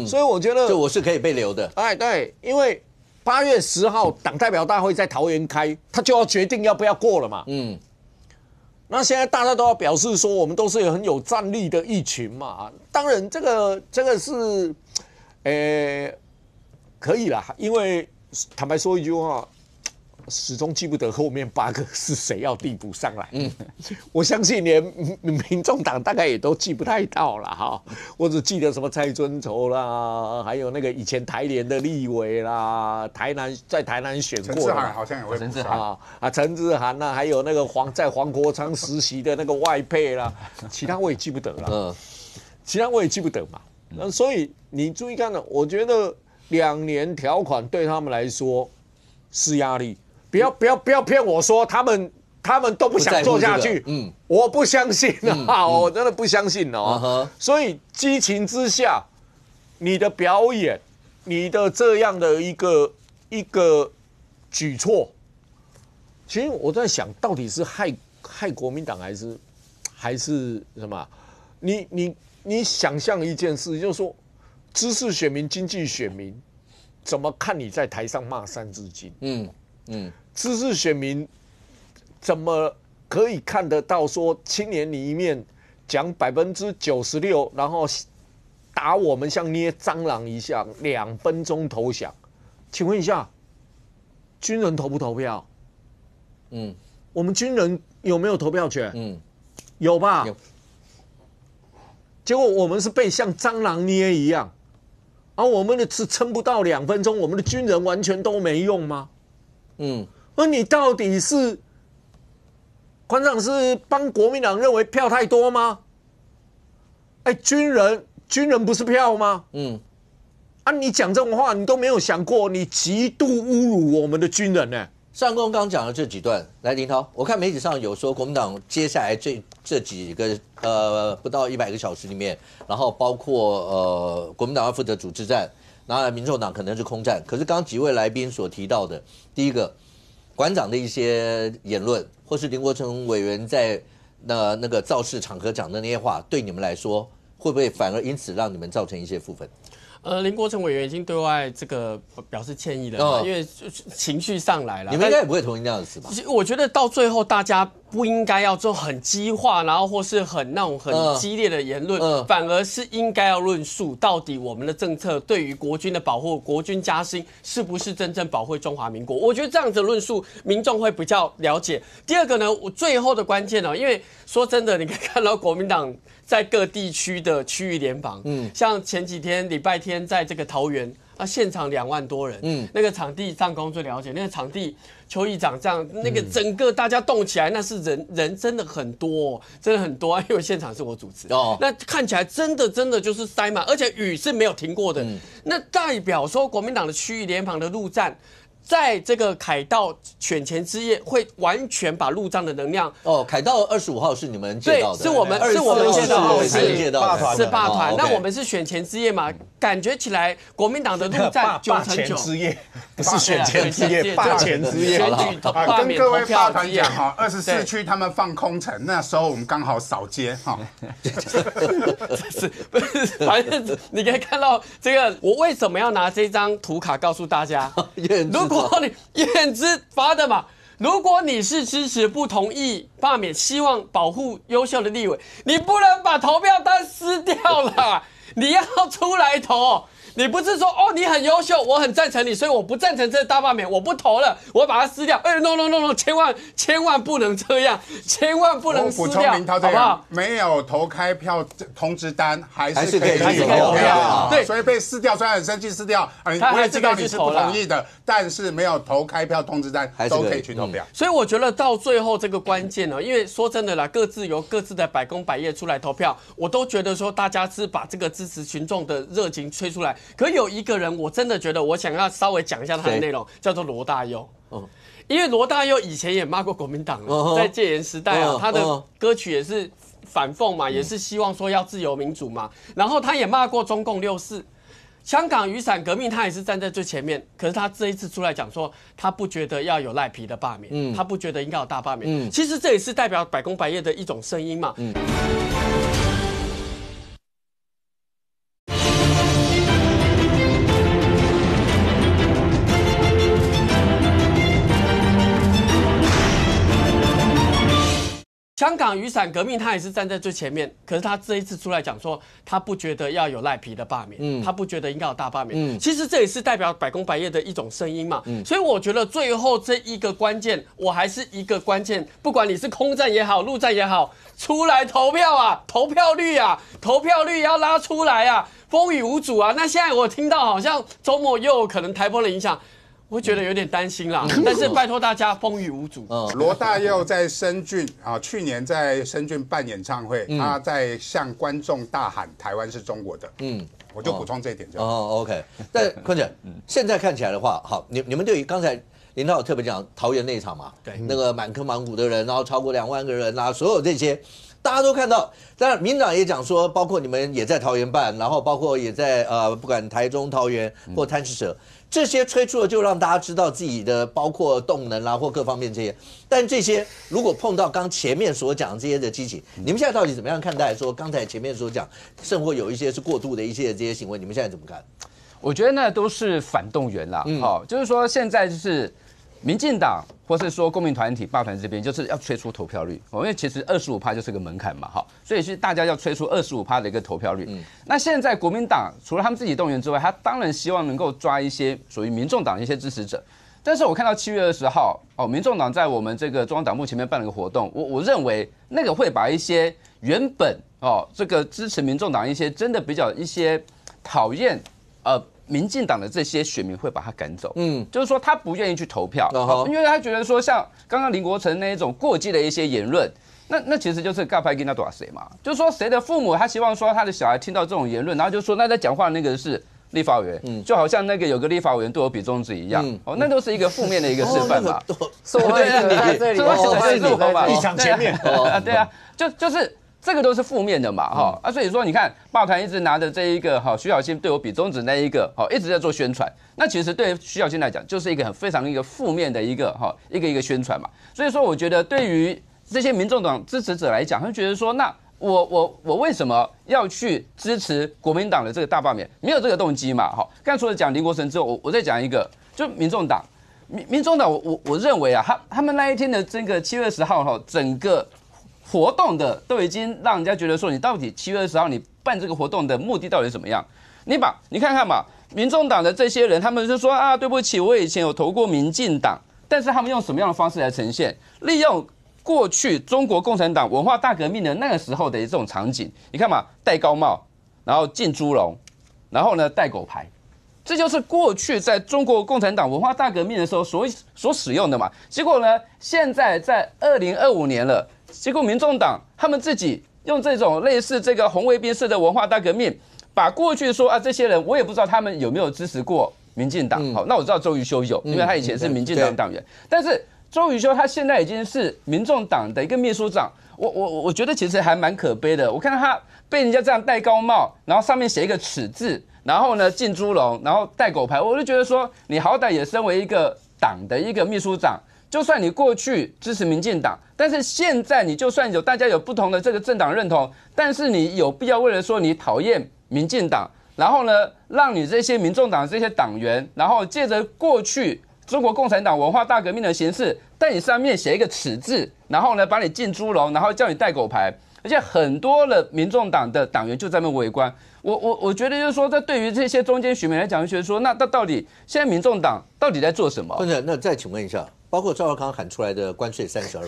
所以我觉得，就我是可以被留的。哎，对，因为8月10号党代表大会在桃园开，他就要决定要不要过了嘛。那现在大家都要表示说，我们都是很有战力的一群嘛。当然，这个是，可以啦。因为坦白说一句话，始终记不得后面8个是谁要递补上来。我相信连民众党大概也都记不太到了哈。我只记得什么蔡尊筹啦，还有那个以前台联的立委啦，在台南选过的，陈志涵好像也会补上陈志涵啦，还有那个在黄国昌实习的那个外配啦，其他我也记不得了。其他我也记不得嘛。那所以你注意看呢，我觉得2年条款对他们来说是压力。不要骗我说他们都不想做下去，我不相信啊，我真的不相信哦。所以激情之下，你的表演，你的这样的一个举措，其实我在想，到底是害国民党还是什么？你想象一件事，就是说，知识选民、经济选民怎么看你在台上骂3字经？知识选民怎么可以看得到说青年里面讲96%，然后打我们像捏蟑螂一样2分钟投降？请问一下，军人投不投票？我们军人有没有投票权？有吧？有。结果我们是被像蟑螂捏一样，而我们的是撑不到2分钟，我们的军人完全都没用吗？而你到底是馆长是帮国民党认为票太多吗？军人不是票吗？你讲这种话，你都没有想过，你极度侮辱我们的军人呢。上公刚讲的这几段，来林涛，我看媒体上有说国民党接下来这几个不到100个小时里面，然后包括国民党要负责主治战，然后民众党可能是空战。可是刚刚几位来宾所提到的，第一个馆长的一些言论，或是林国成委员在那个造势场合讲的那些话，对你们来说会不会反而因此让你们造成一些负分？林国成委员已经对外这个表示歉意了嘛，因为情绪上来了。你们应该也不会同意那样的事吧？我觉得到最后大家不应该要做很激化，然后或是很那种很激烈的言论，反而是应该要论述到底我们的政策对于国军的保护、国军加薪是不是真正保卫中华民国？我觉得这样子的论述民众会比较了解。第二个呢，我最后的关键因为说真的，你可以看到国民党在各地区的区域联防，像前几天礼拜天在这个桃园现场2万多人，那个场地上工最了解，那个场地邱议长这样，那个整个大家动起来，那是人真的很多，真的很多啊，因为现场是我主持，那看起来真的就是塞满，而且雨是没有停过的，那代表说国民党的区域联防的陆战。在这个凯道选前之夜，会完全把陆战的能量凯道25号是你们借到的，对，是我们借到的，是霸团。那我们是选前之夜嘛，感觉起来国民党的陆战9成9之夜，不是选前之夜，霸前之夜。跟各位霸团讲哈，24区他们放空城，那时候我们刚好扫街哈。反正你可以看到这个，我为什么要拿这张图卡告诉大家？如果你燕之发的嘛，如果你是支持不同意罢免，希望保护优秀的立委，你不能把投票单撕掉了，你要出来投。你不是说你很优秀，我很赞成你，所以我不赞成这个大罢免，我不投了，我把它撕掉。no， 千万不能这样，千万不能撕掉，好不好？没有投开票通知单，还是可以去投票。对，所以被撕掉，虽然很生气撕掉，我也知道你是不同意的，但是没有投开票通知单，都可以去投票。所以我觉得到最后这个关键呢，因为说真的啦，各自由各自的百工百业出来投票，我都觉得说大家是把这个支持群众的热情吹出来。可有一个人，我真的觉得我想要稍微讲一下他的内容，叫做罗大佑。因为罗大佑以前也骂过国民党了，在戒严时代啊，他的歌曲也是反讽嘛，也是希望说要自由民主嘛。然后他也骂过中共64，香港雨伞革命，他也是站在最前面。可是他这一次出来讲说，他不觉得要有赖皮的罢免，他不觉得应该有大罢免。其实这也是代表百工百业的一种声音嘛。香港雨伞革命，他也是站在最前面。可是他这一次出来讲说，他不觉得要有赖皮的罢免，他不觉得应该有大罢免。其实这也是代表百工百业的一种声音嘛。所以我觉得最后这一个关键，我还是一个关键，不管你是空战也好，陆战也好，出来投票啊，投票率要拉出来啊，风雨无阻啊。那现在我听到好像周末又有可能台风的影响。我会觉得有点担心啦，但是拜托大家风雨无阻。罗大佑在深圳去年在深圳办演唱会，他在向观众大喊"台湾是中国的"。我就补充这一点就好。OK。但坤姐，现在看起来的话，好，你们对于刚才林导有特别讲桃园那一场嘛，对，那个满坑满谷的人，然后超过2万个人啊，所有这些。大家都看到，当然民党也讲说，包括你们也在桃园办，然后包括也在不管台中、桃园或贪吃蛇，这些吹出了就让大家知道自己的包括动能啦或各方面这些。但这些如果碰到刚前面所讲这些的激情，你们现在到底怎么样看待？说刚才前面所讲，甚或有一些是过度的一些这些行为，你们现在怎么看？我觉得那都是反动员啦，就是说现在就是民进党或是说公民团体罢团这边就是要催出投票率，因为其实25%就是个门槛嘛，所以是大家要催出25%的一个投票率。那现在国民党除了他们自己动员之外，他当然希望能够抓一些属于民众党的一些支持者。但是我看到7月20号，民众党在我们这个中央党部前面办了个活动，我认为那个会把一些原本这个支持民众党一些真的比较一些讨厌民进党的这些选民会把他赶走，就是说他不愿意去投票，因为他觉得说像刚刚林国成那一种过激的一些言论，那其实就是尬拍跟他多少谁嘛，就是说谁的父母他希望说他的小孩听到这种言论，然后就说那在讲话那个是立法委员，就好像那个有个立法委员对我比中指一样，那都是一个负面的一个示范嘛，立场前面，对啊，就是。这个都是负面的嘛，所以说你看，罢团一直拿着这一个徐小新对我比中指那一个，一直在做宣传。那其实对徐小新来讲，就是一个非常一个负面的一个宣传嘛。所以说，我觉得对于这些民众党支持者来讲，他们觉得说，那我为什么要去支持国民党的这个大罢免？没有这个动机嘛，刚才除了讲林国成之后，我再讲一个，就民众党，民众党，我认为啊，他们那一天的这个7月20号整个活动的都已经让人家觉得说，你到底7月20号你办这个活动的目的到底是怎么样？你看看嘛，民众党的这些人，他们就说啊，对不起，我以前有投过民进党，但是他们用什么样的方式来呈现？利用过去中国共产党文化大革命的那个时候的这种场景，你看嘛，戴高帽，然后进猪笼，然后呢戴狗牌，这就是过去在中国共产党文化大革命的时候所使用的嘛。结果呢，现在在2025年了，结果民众党他们自己用这种类似这个红卫兵式的文化大革命，把过去说啊这些人，我也不知道他们有没有支持过民进党。好，那我知道周瑜修有，因为他以前是民进党党员，但是周瑜修他现在已经是民众党的一个秘书长。我觉得其实还蛮可悲的。我看到他被人家这样戴高帽，然后上面写一个耻字，然后呢进猪笼，然后带狗牌，我就觉得说，你好歹也身为一个党的一个秘书长，就算你过去支持民进党，但是现在你就算大家有不同的这个政党认同，但是你有必要为了说你讨厌民进党，然后呢让你这些民众党这些党员，然后借着过去中国共产党文化大革命的形式，在你上面写一个耻字，然后呢把你进猪笼，然后叫你带狗牌，而且很多的民众党的党员就在那边围观。我觉得就是说，这对于这些中间选民来讲，就觉得说，那到底现在民众党到底在做什么？不是，那再请问一下，包括赵少康喊出来的关税32%，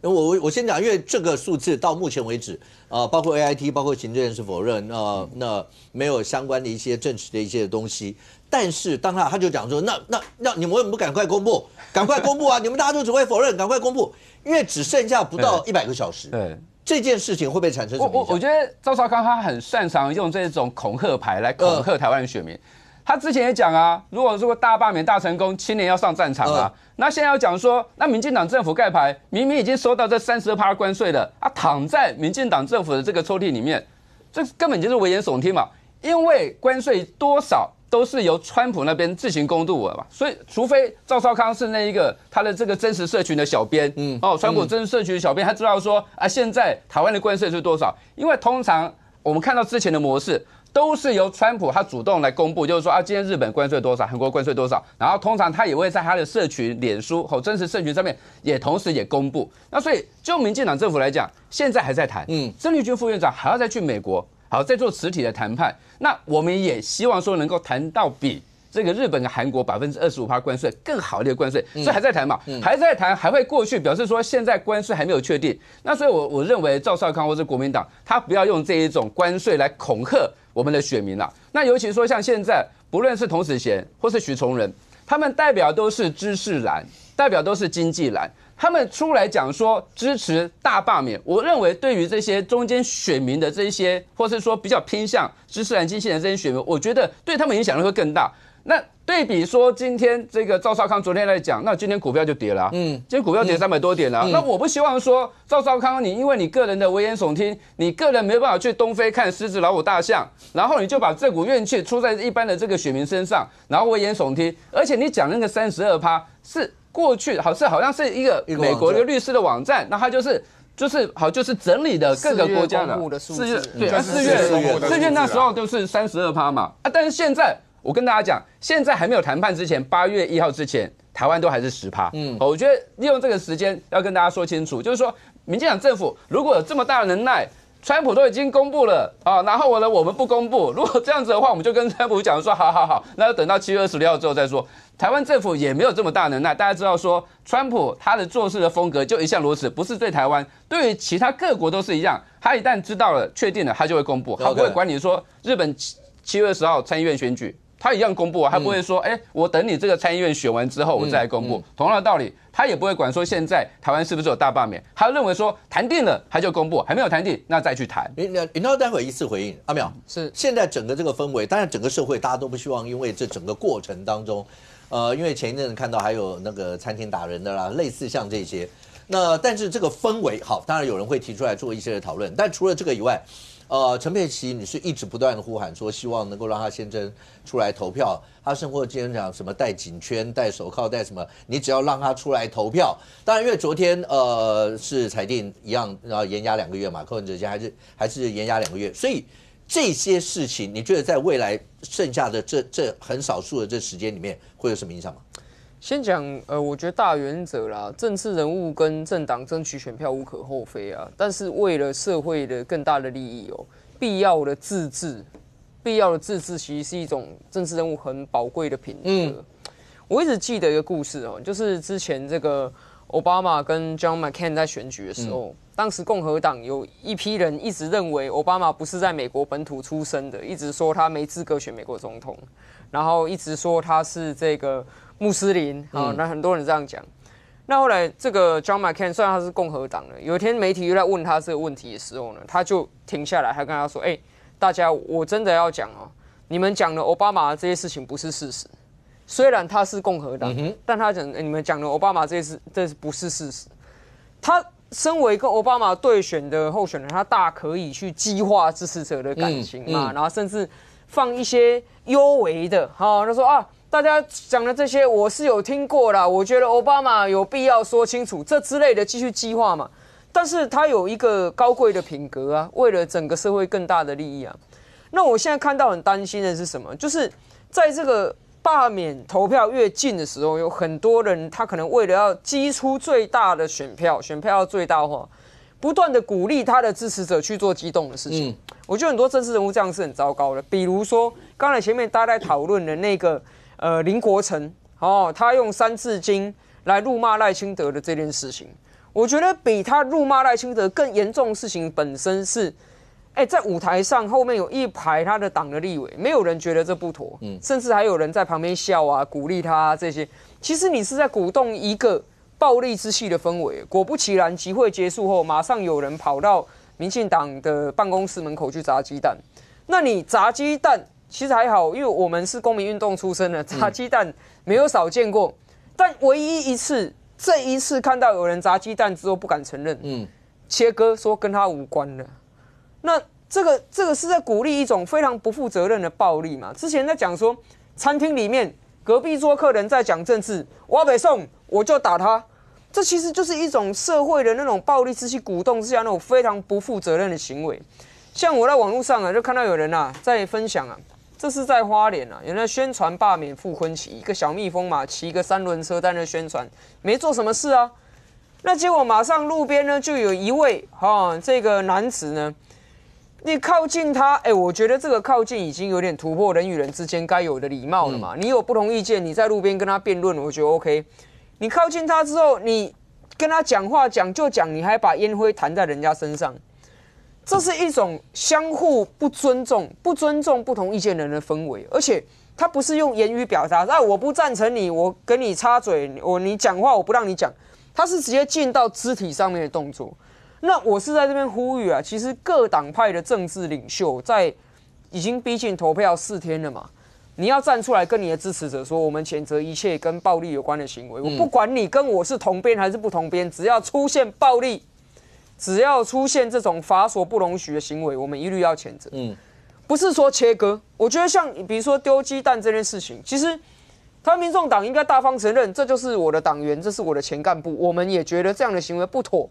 因为我先讲，因为这个数字到目前为止，包括 AIT， 包括行政院是否认，那没有相关的一些证实的一些东西。但是当他就讲说，那你们为什么不赶快公布？赶快公布啊！你们大家都只会否认，赶快公布，因为只剩下不到100个小时。对。这件事情会不会产生什么影响？我觉得赵少康他很擅长用这种恐吓牌来恐吓台湾的选民。他之前也讲啊，如果大罢免大成功，青年要上战场啊。那现在要讲说，那民进党政府盖牌，明明已经收到这32%关税了啊，躺在民进党政府的这个抽屉里面，这根本就是危言耸听嘛。因为关税多少都是由川普那边自行公布的嘛，所以除非赵少康是那一个他的这个真实社群的小编，川普真实社群的小编，他知道说啊，现在台湾的关税是多少？因为通常我们看到之前的模式都是由川普他主动来公布，就是说啊，今天日本关税多少，韩国关税多少，然后通常他也会在他的社群、脸书和真实社群上面也同时也公布。那所以就民进党政府来讲，现在还在谈，郑丽君副院长还要再去美国。好，再做实体的谈判，那我们也希望说能够谈到比这个日本跟韩国25%关税更好的一个关税，所以还在谈嘛，还在谈，还会过去，表示说现在关税还没有确定。那所以我认为赵少康或是国民党，他不要用这一种关税来恐吓我们的选民啦。那尤其说像现在，不论是童子贤或是徐崇仁，他们代表都是知识蓝，代表都是经济蓝。他们出来讲说支持大罢免，我认为对于这些中间选民的这些，或是说比较偏向知识蓝经济的这些选民，我觉得对他们影响力会更大。那对比说今天这个赵少康昨天来讲，那今天股票就跌了，今天股票跌300多点了。那我不希望说赵少康你因为你个人的危言耸听，你个人没有办法去东非看狮子、老虎、大象，然后你就把这股怨气出在一般的这个选民身上，然后危言耸听，而且你讲那个32%是。过去好像是一个美国的律师的网站，那他就是整理的各个国家的4月对4月那时候都是32%嘛啊，但是现在我跟大家讲，现在还没有谈判之前，8月1号之前，台湾都还是10%。我觉得利用这个时间要跟大家说清楚，就是说民进党政府如果有这么大的能耐。川普都已经公布了啊，然后我们不公布。如果这样子的话，我们就跟川普讲说，好，那要等到7月26号之后再说。台湾政府也没有这么大能耐，大家知道说，川普他的做事的风格就一向如此，不是对台湾，对于其他各国都是一样。他一旦知道了、确定了，他就会公布，他不会管你说日本7月20号参议院选举。他一样公布啊，他不会说，我等你这个参议院选完之后，我再来公布。同样的道理，他也不会管说现在台湾是不是有大罢免，他认为说谈定了他就公布，还没有谈定那再去谈。尹涛待会依次回应。阿淼是现在整个这个氛围，当然整个社会大家都不希望，因为这整个过程当中，因为前一阵子看到还有那个餐厅打人的啦，类似像这些。那但是这个氛围好，当然有人会提出来做一些的讨论，但除了这个以外。陈佩琪，你是一直不断的呼喊说，希望能够让他先生出来投票。他甚或今天讲什么戴颈圈、戴手铐、戴什么，你只要让他出来投票。当然，因为昨天是裁定一样，然后延押2个月嘛，柯文哲家还是延押2个月，所以这些事情，你觉得在未来剩下的这很少数的这时间里面，会有什么影响吗？先讲，我觉得大原则啦，政治人物跟政党争取选票无可厚非啊，但是为了社会的更大的利益必要的自治其实是一种政治人物很宝贵的品德。我一直记得一个故事就是之前这个奥巴马跟 John McCain 在选举的时候，当时共和党有一批人一直认为奥巴马不是在美国本土出生的，一直说他没资格选美国总统。然后一直说他是这个穆斯林啊，那很多人这样讲。那后来这个 John McCain 虽然他是共和党的，有一天媒体又在问他这个问题的时候呢，他就停下来，还跟他说：“大家，我真的要讲哦，你们讲的奥巴马这些事情不是事实。虽然他是共和党，但他讲你们讲的奥巴马这不是事实。他身为跟奥巴马对选的候选人，他大可以去激化支持者的感情嘛，然后甚至放一些幽微的，他说啊。”大家讲的这些我是有听过啦，我觉得奥巴马有必要说清楚这之类的继续激化嘛。但是他有一个高贵的品格啊，为了整个社会更大的利益啊。那我现在看到很担心的是什么？就是在这个罢免投票越近的时候，有很多人他可能为了要激出最大的选票要最大化，不断的鼓励他的支持者去做激动的事情。我觉得很多政治人物这样是很糟糕的。比如说刚才前面大家在讨论的那个。林国成他用三字经来辱骂赖清德的这件事情，我觉得比他辱骂赖清德更严重的事情本身是，在舞台上后面有一排他的党的立委，没有人觉得这不妥，甚至还有人在旁边笑啊，鼓励他啊这些。其实你是在鼓动一个暴力之气的氛围。果不其然，集会结束后，马上有人跑到民进党的办公室门口去砸鸡蛋。那你砸鸡蛋？其实还好，因为我们是公民运动出身的，砸鸡蛋没有少见过。但唯一一次，这一次看到有人砸鸡蛋之后不敢承认，切割说跟他无关的。那这个是在鼓励一种非常不负责任的暴力嘛？之前在讲说，餐厅里面隔壁桌客人在讲政治，我北送我就打他，这其实就是一种社会的那种暴力之气鼓动之下那种非常不负责任的行为。像我在网络上就看到有人在分享这是在花莲有人在宣传罢免傅昆萁，一个小蜜蜂嘛，骑一个3轮车在那宣传，没做什么事啊。那结果马上路边呢就有一位这个男子呢，你靠近他，我觉得这个靠近已经有点突破人与人之间该有的礼貌了嘛。你有不同意见，你在路边跟他辩论，我觉得 OK。你靠近他之后，你跟他讲话讲就讲，你还把烟灰弹在人家身上。这是一种相互不尊重不同意见人的氛围，而且他不是用言语表达，我不赞成你，我跟你插嘴，你讲话我不让你讲，他是直接进到肢体上面的动作。那我是在这边呼吁其实各党派的政治领袖在已经逼近投票4天了嘛，你要站出来跟你的支持者说，我们谴责一切跟暴力有关的行为，我不管你跟我是同边还是不同边，只要出现暴力。只要出现这种法所不容许的行为，我们一律要谴责。不是说切割。我觉得像比如说丢鸡蛋这件事情，其实台湾民众党应该大方承认，这就是我的党员，这是我的前干部，我们也觉得这样的行为不妥。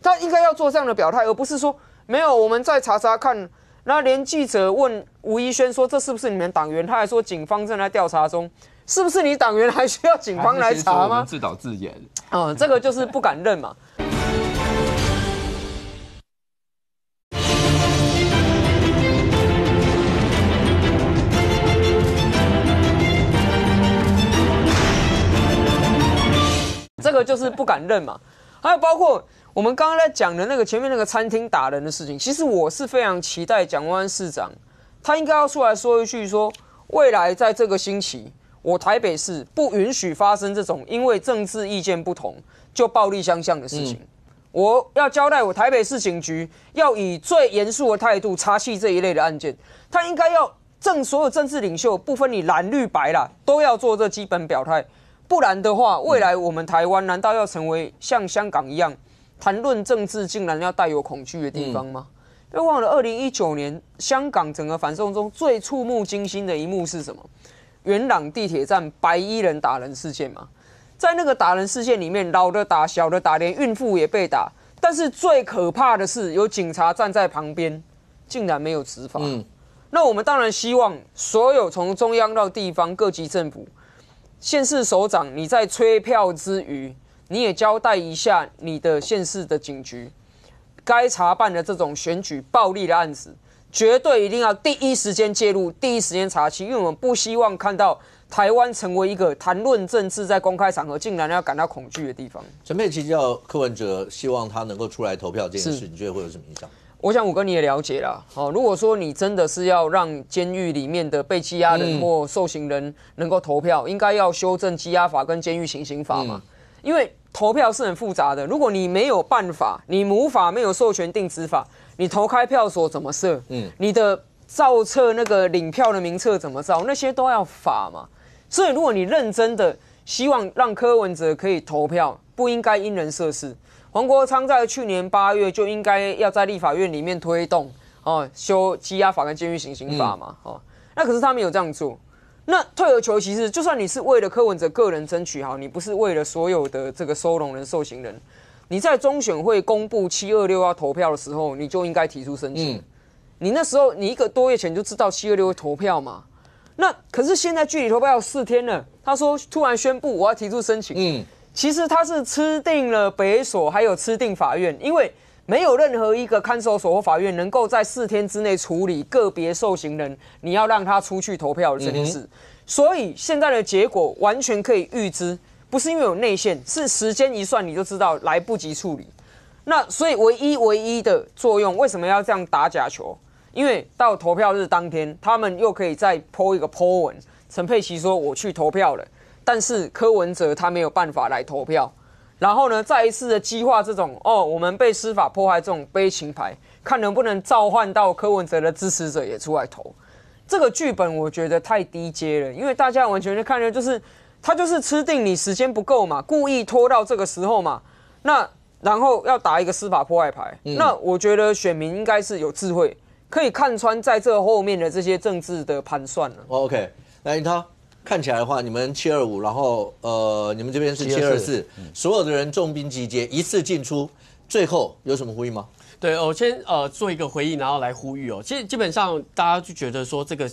他应该要做这样的表态，而不是说没有，我们再查查看。那连记者问吴怡轩说这是不是你们党员，他还说警方正在调查中，是不是你党员还需要警方来查吗？我们自导自演。这个就是不敢认嘛。这个就是不敢认嘛。还有包括我们刚刚在讲的那个前面那个餐厅打人的事情，其实我是非常期待蒋万安市长，他应该要出来说一句说，未来在这个星期，我台北市不允许发生这种因为政治意见不同就暴力相向的事情。我要交代我台北市警局要以最严肃的态度查缉这一类的案件，他应该要所有政治领袖不分你蓝绿白啦，都要做这基本表态。不然的话，未来我们台湾难道要成为像香港一样，谈论政治竟然要带有恐惧的地方吗？别忘了2019年香港整个反送中最触目惊心的一幕是什么？元朗地铁站白衣人打人事件嘛。在那个打人事件里面，老的打，小的打，连孕妇也被打。但是最可怕的是，有警察站在旁边，竟然没有执法。那我们当然希望所有从中央到地方各级政府。县市首长，你在催票之余，你也交代一下你的县市的警局，该查办的这种选举暴力的案子，绝对一定要第一时间介入，第一时间查清，因为我们不希望看到台湾成为一个谈论政治在公开场合竟然要感到恐惧的地方。陈佩琪叫柯文哲，希望他能够出来投票这件事，你觉得会有什么影响？我想我跟你也了解啦。好，如果说你真的是要让监狱里面的被羁押人或受刑人能够投票，应该要修正羁押法跟监狱行刑法嘛。因为投票是很复杂的，如果你没有办法，你无法没有授权定执法，你投开票所怎么设？你的造册那个领票的名册怎么造？那些都要法嘛。所以如果你认真的希望让柯文哲可以投票，不应该因人设事。黄国昌在去年8月就应该要在立法院里面推动修羁押法跟监狱行刑法嘛，那可是他没有这样做。那退而求其次，就算你是为了柯文哲个人争取好，你不是为了所有的这个收容人、受刑人，你在中选会公布726要投票的时候，你就应该提出申请。你那时候你1个多月前就知道726会投票嘛？那可是现在距离投票4天了，他说突然宣布我要提出申请。其实他是吃定了北所，还有吃定法院，因为没有任何一个看守所或法院能够在4天之内处理个别受刑人你要让他出去投票的这件事。所以现在的结果完全可以预知，不是因为有内线，是时间一算你就知道来不及处理。那所以唯一的作用，为什么要这样打假球？因为到投票日当天，他们又可以再 po 一个 po 文，陈佩琪说我去投票了。但是柯文哲他没有办法来投票，然后呢，再一次的激化这种我们被司法迫害这种悲情牌，看能不能召唤到柯文哲的支持者也出来投。这个剧本我觉得太低阶了，因为大家完全看的就是他就是吃定你时间不够嘛，故意拖到这个时候嘛，那然后要打一个司法迫害牌。那我觉得选民应该是有智慧，可以看穿在这后面的这些政治的盘算了。OK， 来云涛。看起来的话，你们725，然后你们这边是724，所有的人重兵集结，一次进出，最后有什么呼应吗？对，我先做一个回应，然后来呼吁哦。其实基本上大家就觉得说，这个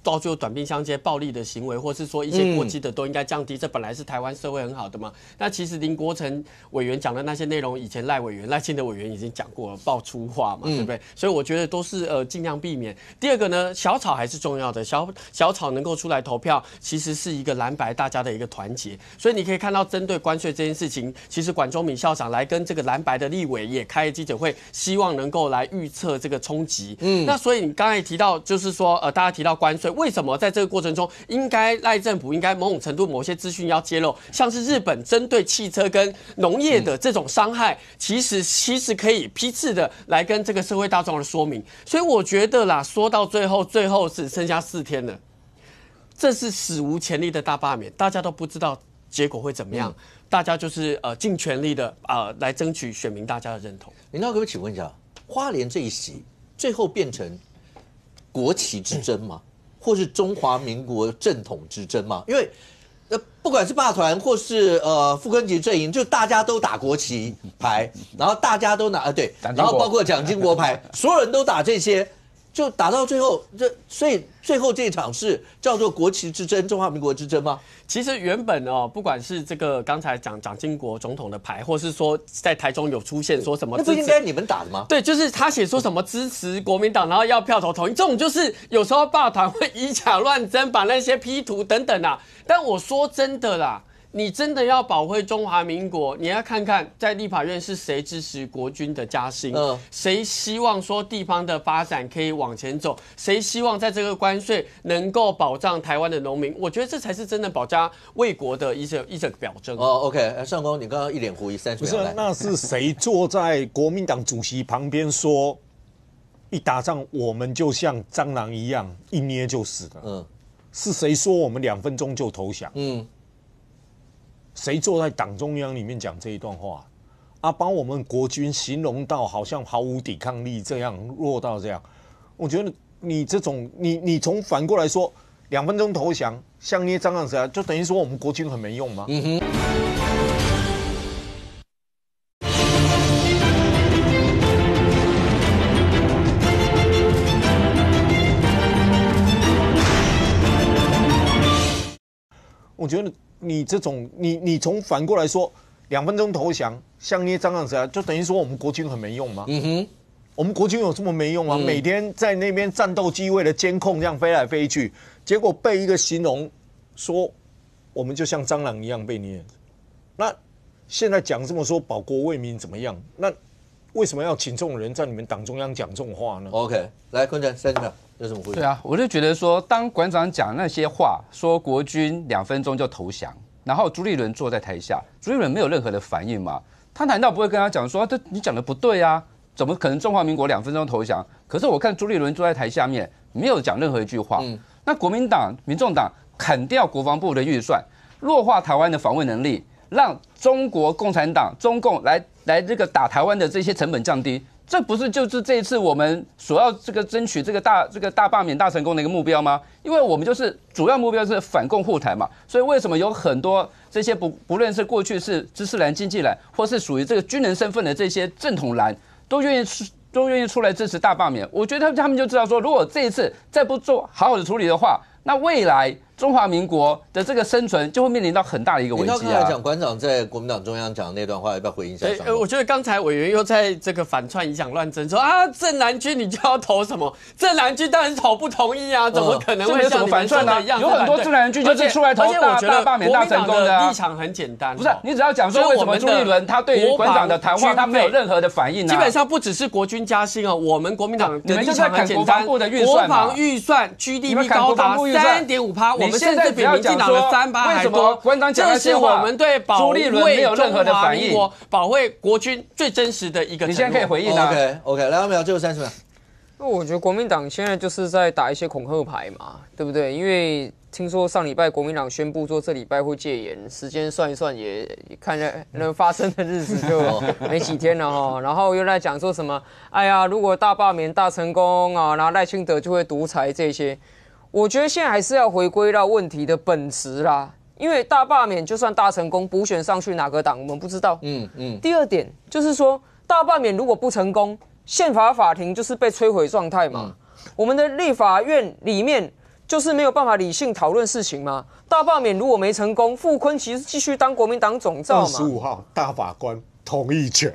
到最后短兵相接、暴力的行为，或是说一些过激的都应该降低，这本来是台湾社会很好的嘛。那其实林国成委员讲的那些内容，以前赖清德委员已经讲过了，爆粗话嘛，对不对？所以我觉得都是尽量避免。第二个呢，小草还是重要的，小草能够出来投票，其实是一个蓝白大家的一个团结。所以你可以看到，针对关税这件事情，其实管中闵校长来跟这个蓝白的立委也开了记者会。希望能够来预测这个冲击。那所以你刚才提到，就是说，大家提到关税，为什么在这个过程中，应该赖政府应该某种程度某些资讯要揭露，像是日本针对汽车跟农业的这种伤害，其实可以批次的来跟这个社会大众的说明。所以我觉得啦，说到最后只剩下4天了，这是史无前例的大罢免，大家都不知道结果会怎么样。大家就是尽全力的来争取选民大家的认同。林涛，可不可以请问一下，花莲这一席最后变成国旗之争吗？或是中华民国正统之争吗？因为不管是罢团或是傅昆萁阵营，就大家都打国旗牌，然后大家都拿对，然后包括蒋经国牌，所有人都打这些。就打到最后，所以最后这场是叫做国旗之争、中华民国之争吗？其实原本不管是这个刚才讲蒋经国总统的牌，或是说在台中有出现说什么，那不应该你们打的吗？对，就是他写说什么支持国民党，然后要票投统一，这种就是有时候罢团会以假乱真，把那些 P 图等等啊。但我说真的啦。你真的要保卫中华民国，你要看看在立法院是谁支持国军的加薪，谁希望说地方的发展可以往前走，谁希望在这个关税能够保障台湾的农民，我觉得这才是真的保家卫国的一个表征。OK， 上公，你刚刚一脸狐疑，30秒。不是，那是谁坐在国民党主席旁边说，一打仗我们就像蟑螂一样，一捏就死了？是谁说我们2分钟就投降？谁坐在党中央里面讲这一段话啊？把我们国军形容到好像毫无抵抗力，这样弱到这样，我觉得你这种你从反过来说2分钟投降，像捏蟑螂死啊，就等于说我们国军很没用吗？我觉得。你这种你从反过来说2分钟投降，像捏蟑螂死啊，就等于说我们国军很没用吗？我们国军有这么没用吗？每天在那边战斗机为了监控这样飞来飞去，结果被一个形容说我们就像蟑螂一样被捏。那现在讲这么说保国卫民怎么样？那为什么要请这种人在你们党中央讲这种话呢 ？OK， 来，坤城30秒有什么回应？对啊，我就觉得说，当馆长讲那些话，说国军2分钟就投降，然后朱立伦坐在台下，朱立伦没有任何的反应嘛？他难道不会跟他讲说，这你讲的不对啊？怎么可能中华民国2分钟投降？可是我看朱立伦坐在台下面，没有讲任何一句话。那国民党、民众党砍掉国防部的预算，弱化台湾的防卫能力，让中国共产党、中共来这个打台湾的这些成本降低，这不是就是这一次我们所要这个争取这个大罢免大成功的一个目标吗？因为我们就是主要目标是反共护台嘛，所以为什么有很多这些不论是过去是知识蓝、经济蓝，或是属于这个军人身份的这些正统蓝，都愿意出来支持大罢免？我觉得他们就知道说，如果这一次再不做好好的处理的话，那未来中华民国的这个生存就会面临到很大的一个危机啊！刚才讲馆长在国民党中央讲的那段话，要不要回应一下？我觉得刚才委员又在这个反串以讲乱真，说啊正蓝军你就要投什么？正蓝军当然是投不同意啊，怎么可能会像你们说的一样？有很多正蓝军就是出来投大罢免大成功的啊！立场很简单，不是你只要讲说为什么朱立伦他对于馆长的谈话他没有任何的反应啊？基本上不只是国军加薪哦，我们国民党的立场很简单，国防部的预算，国防预算 GDP 高达3.5%，我们甚至比民进党的3%还多。这是我们对保卫中华民国、保卫国军最真实的一个承诺。你现在可以回应啊 ？OK， 来2秒，最后30秒。那我觉得国民党现在就是在打一些恐吓牌嘛，对不对？因为听说上礼拜国民党宣布说这礼拜会戒严，时间算一算也看那发生的日子就没几天了哈。然后又在讲说什么，哎呀，如果大罢免大成功啊，然后赖清德就会独裁这些。我觉得现在还是要回归到问题的本质啦，因为大罢免就算大成功，补选上去哪个党我们不知道。第二点就是说，大罢免如果不成功，宪法法庭就是被摧毁状态嘛。我们的立法院里面就是没有办法理性讨论事情嘛。大罢免如果没成功，傅崐萁继续当国民党总召嘛。25号大法官同意权。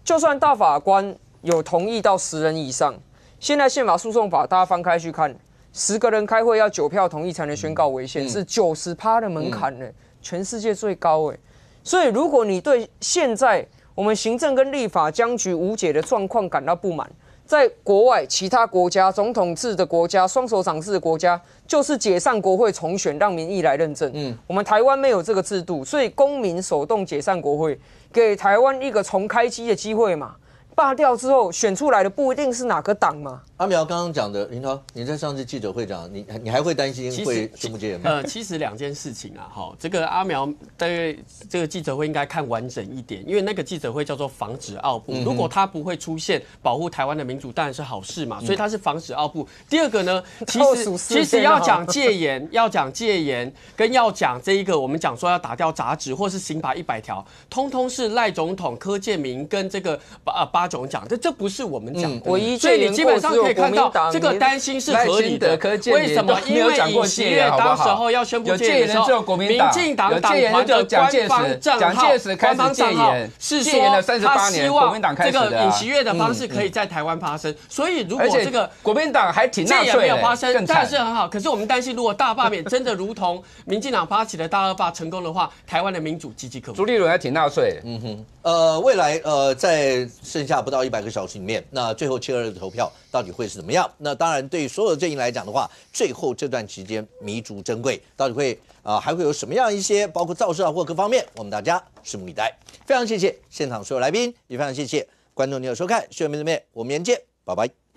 就算大法官有同意到10人以上，现在宪法诉讼法大家翻开去看。10个人开会要9票同意才能宣告违宪，是90%的门槛呢，全世界最高哎。所以如果你对现在我们行政跟立法僵局无解的状况感到不满，在国外其他国家总统制的国家、双手掌制的国家，就是解散国会重选，让民意来认证。我们台湾没有这个制度，所以公民手动解散国会，给台湾一个重开机的机会嘛。罢掉之后选出来的不一定是哪个党嘛。阿苗刚刚讲的，林涛，你在上次记者会讲，你还会担心会宣布戒严吗？其实2件事情啊，哈，这个阿苗对这个记者会应该看完整一点，因为那个记者会叫做防止奥部，如果他不会出现保护台湾的民主，当然是好事嘛，所以他是防止奥部。第二个呢，其实要讲戒严，跟要讲这一个我们讲说要打掉杂质或是刑法100条，通通是赖总统、柯建铭跟这个巴总讲，这不是我们讲的。所以你基本上可以看到这个担心是合理的。为什么？因为尹锡悦当时候要宣布戒严的时候，民进党党团的官方账号是说他希望这个尹锡悦的方式可以在台湾发生。所以如果这个国民党还挺纳税，戒严没有发生，但是很好。可是我们担心，如果大罢免真的如同民进党发起的大2罢成功的话，台湾的民主岌岌可危。朱立伦还挺纳税。未来在剩下不到100个小时里面，那最后7月2日的投票到底会是怎么样？那当然对所有阵营来讲的话，最后这段期间弥足珍贵，到底会还会有什么样一些包括造势啊或各方面，我们大家拭目以待。非常谢谢现场所有来宾，也非常谢谢观众朋友收看《新闻面对面》，我们明天见，拜拜。